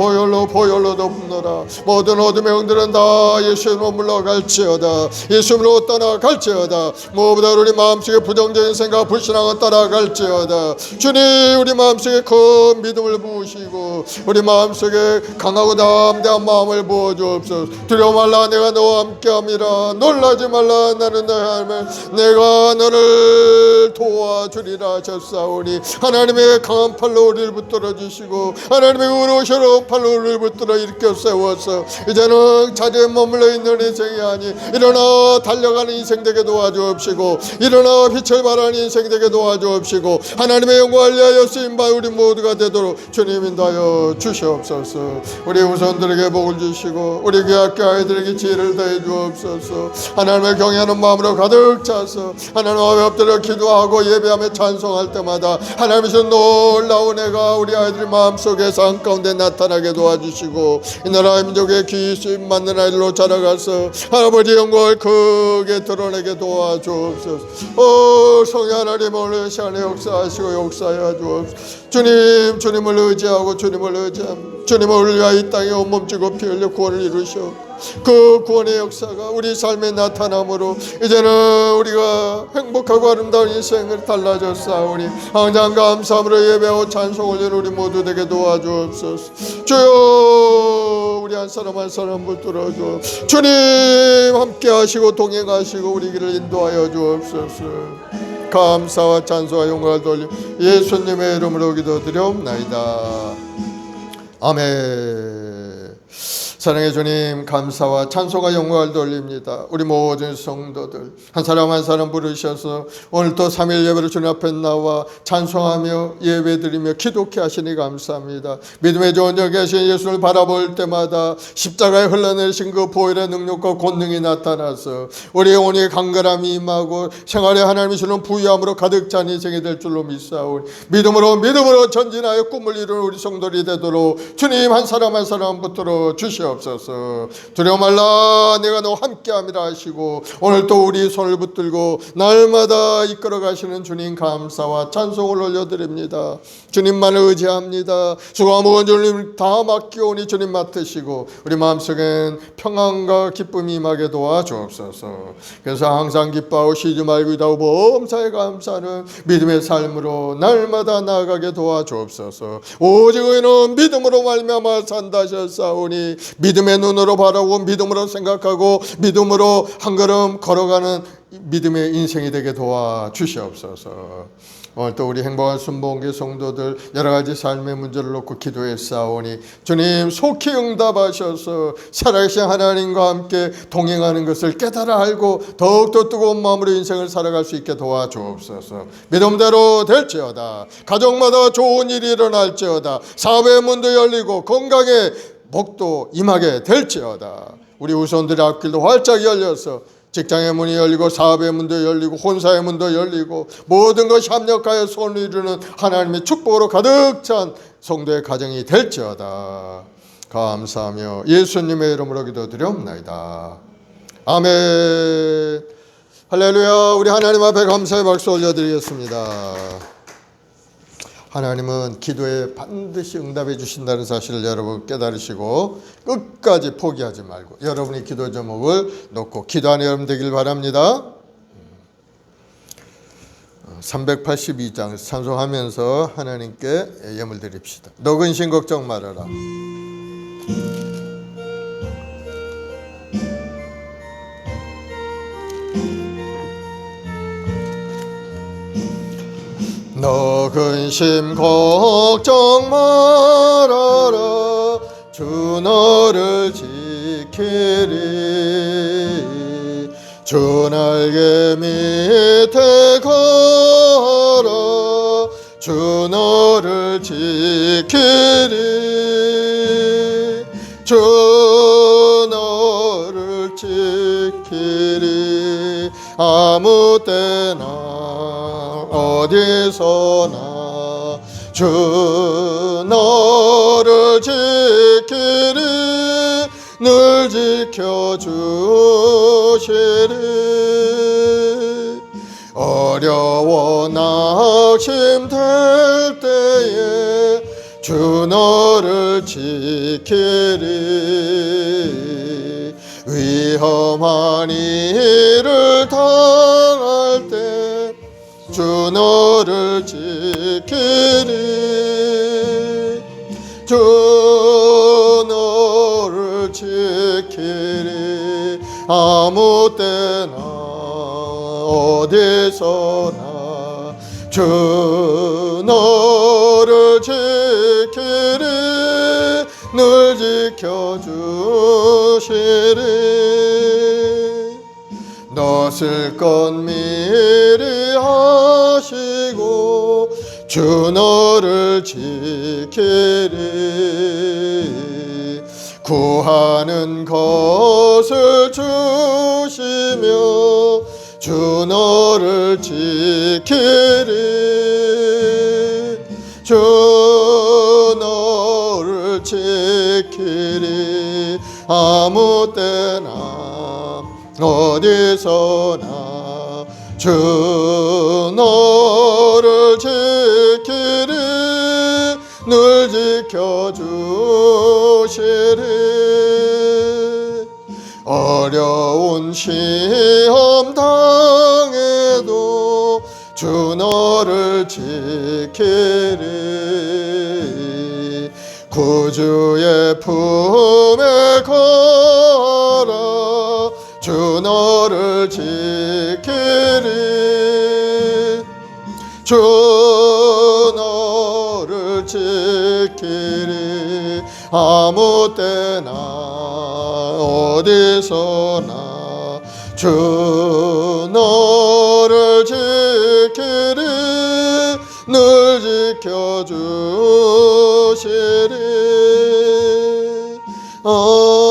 [SPEAKER 1] 덮노라. 모든 어둠의 영들은 다 예수님으로 물러갈지어다. 예수님으로 떠나갈지어다. 무엇보다 우리 마음속에 부정적인 생각 불신앙은 떠나갈지어다. 주님 우리 마음속에 큰 믿음을 부으시고 우리 마음속에 강하고 담대한 마음을 부어주옵소서. 두려워 말라 내가 너와 함께함이라. 놀라지 말라 나는 내가 너를 도와주리라 하셨사오니 하나님의 강한 팔로 우리를 붙들어 주시고 하나님의 의로우신 팔로 우리를 붙들어 일으켜 세워서 이제는 자리에 머물러 있는 인생이 아니 일어나 달려가는 인생 되게 도와주옵시고 일어나 빛을 발하는 인생 되게 도와주옵시고 하나님의 영광을 위하여 쓰임받은 우리 모두가 되도록 주님 인도하여 주시옵소서. 우리 후손들에게 복을 주시고 우리 귀학교 아이들에게 지혜를 더해 주옵소서. 하나님을 경외하는 마음으로 가득 차서 하나님 앞에 엎드려 기도하고 예배하며 찬송할 때마다 하나님께서 놀라운 애가 우리 아이들의 마음속에 상 가운데 나타나게 도와주시고 이 나라의 민족의 귀신 맞는 아이들로 자라가서 할아버지 영광을 크게 드러내게 도와주옵소서. 성령 하나님 오늘 시간에 역사하시고 역사하여 주옵소서. 주님을 의지하고 주님을 위하여 이 땅에 온몸지고 피 흘려 구원을 이루시옵소서. 그 구원의 역사가 우리 삶에 나타남으로 이제는 우리가 행복하고 아름다운 인생을 달라졌사오니 항상 감사함으로 예배하고 찬송 올리는 우리 모두 되게 도와주옵소서. 주여 우리 한 사람 한 사람 붙들어 주옵소서. 주님 함께 하시고 동행하시고 우리 길을 인도하여 주옵소서. 감사와 찬송과 영광을 돌려 예수님의 이름으로 기도드리옵나이다. 아멘. 사랑의 주님, 감사와 찬송과 영광을 돌립니다. 우리 모든 성도들 한 사람 한 사람 부르셔서 오늘 또 3일 예배를 주님 앞에 나와 찬송하며 예배드리며 기도케 하시니 감사합니다. 믿음의 존재 계신 예수를 바라볼 때마다 십자가에 흘러내신 그 보혈의 능력과 권능이 나타나서 우리의 영혼의 강건함이 임하고 생활에 하나님이 주는 부유함으로 가득 찬 인생이 될 줄로 믿사오니 믿음으로 전진하여 꿈을 이루는 우리 성도들이 되도록 주님 한 사람 한 사람 붙들어 주시옵소서. 두려워 말라, 내가 너와 함께함이라 하시고 오늘 또 우리 손을 붙들고 날마다 이끌어 가시는 주님 감사와 찬송을 올려드립니다. 주님만을 의지합니다. 수고와 무거운 주님 다 맡기오니 주님 맡으시고 우리 마음속엔 평안과 기쁨이 임하게 도와주옵소서. 그래서 항상 기뻐하고 쉬지 말고 이다고 범사에 감사하는 믿음의 삶으로 날마다 나아가게 도와주옵소서. 오직 의인은 믿음으로 말미암아 산다 하셨사오니 믿음의 눈으로 바라보고 믿음으로 생각하고 믿음으로 한 걸음 걸어가는 믿음의 인생이 되게 도와주시옵소서. 오늘 또 우리 행복한 순복음교회 성도들 여러 가지 삶의 문제를 놓고 기도했사오니 주님 속히 응답하셔서 살아계신 하나님과 함께 동행하는 것을 깨달아 알고 더욱더 뜨거운 마음으로 인생을 살아갈 수 있게 도와주옵소서. 믿음대로 될지어다. 가정마다 좋은 일이 일어날지어다. 사회의 문도 열리고 건강에 복도 임하게 될지어다. 우리 후손들의 앞길도 활짝 열려서 직장의 문이 열리고 사업의 문도 열리고 혼사의 문도 열리고 모든 것이 합력하여 손을 이루는 하나님의 축복으로 가득 찬 성도의 가정이 될지어다. 감사하며 예수님의 이름으로 기도드리옵나이다. 아멘. 할렐루야. 우리 하나님 앞에 감사의 박수 올려드리겠습니다. 하나님은 기도에 반드시 응답해 주신다는 사실을 여러분 깨달으시고 끝까지 포기하지 말고 여러분의 기도 제목을 놓고 기도하는 여러분 되길 바랍니다. 382장 찬송하면서 하나님께 예물 드립시다. 너 근심 걱정 말아라. 너 근심 걱정 말아라. 주 너를 지키리. 주 날개 밑에 가라. 주 너를 지키리. 주 너를 지키리. 아무 때나 어디서나 주 너를 지키리. 늘 지켜주시리. 어려워 낙심될 때에 주 너를 지키리. 위험한 일을 당할 때 주 너를 지키리. 주 너를 지키리. 아무 때나 어디서나 주 너를 지키리. 늘 지켜주시리. 너 쓸 것 미리 하시고 주 너를 지키리. 구하는 것을 주시며 주 너를 지키리. 주 너를 지키리. 아무 때나 어디서나 주 너를 지키리. 늘 지켜주시리. 어려운 시험 당해도 주 너를 지키리. 구주의 품에 걸어 주 너를 지키리. 주 너를 지키리. 아무 때나 어디서나 주 너를 지키리 늘 지켜주시리. 아멘.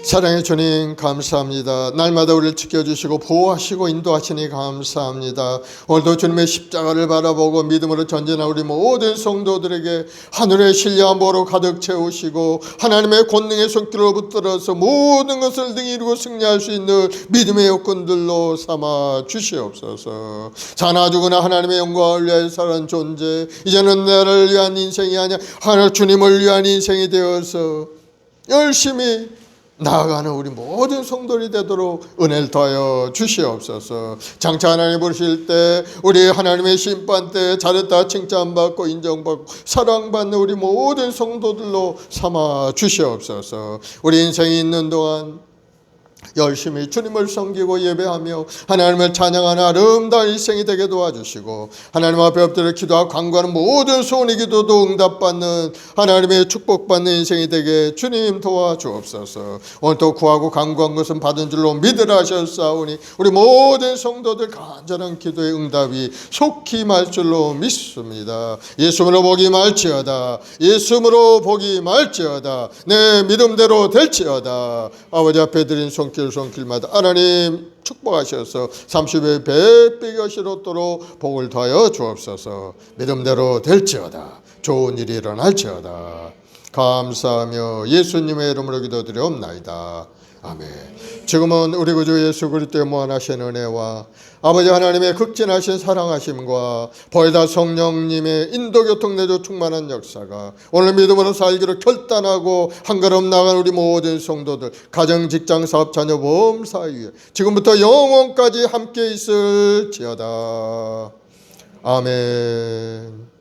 [SPEAKER 1] 사랑의 주님 감사합니다. 날마다 우리를 지켜주시고 보호하시고 인도하시니 감사합니다. 오늘도 주님의 십자가를 바라보고 믿음으로 전진한 우리 모든 성도들에게 하늘의 신뢰함으로 가득 채우시고 하나님의 권능의 손길을 붙들어서 모든 것을 등에 이루고 승리할 수 있는 믿음의 여건들로 삼아 주시옵소서. 사나 죽으나 하나님의 영광을 위하여 살아온 존재, 이제는 나를 위한 인생이 아니라 하나님 주님을 위한 인생이 되어서 열심히 나아가는 우리 모든 성도들이 되도록 은혜를 더하여 주시옵소서. 장차 하나님 부르실 때 우리 하나님의 심판 때 잘했다 칭찬받고 인정받고 사랑받는 우리 모든 성도들로 삼아 주시옵소서. 우리 인생이 있는 동안 열심히 주님을 섬기고 예배하며 하나님을 찬양하는 아름다운 일생이 되게 도와주시고 하나님 앞에 엎드려 기도하고 간구하는 모든 소원의 기도도 응답받는 하나님의 축복받는 인생이 되게 주님 도와주옵소서. 오늘도 구하고 간구한 것은 받은 줄로 믿으라 하셨사오니 우리 모든 성도들 간절한 기도의 응답이 속히 말 줄로 믿습니다. 예수님으로 복이 말지어다. 예수님으로 복이 말지어다. 내 믿음대로 될지어다. 아버지 앞에 드린 손길마다 하나님 축복하셔서 30배 배배게 하시도록 복을 더하여 주옵소서. 믿음대로 될지어다. 좋은 일이 일어날지어다. 감사하며 예수님의 이름으로 기도드리옵나이다. 아멘. 지금은 우리 구주 예수 그리스도의 무한하신 은혜와 아버지 하나님의 극진하신 사랑하심과 보혜다 성령님의 인도교통 내조 충만한 역사가 오늘 믿음으로 살기로 결단하고 한 걸음 나간 우리 모든 성도들 가정 직장 사업 자녀 보험 사위에 지금부터 영원까지 함께 있을지어다. 아멘.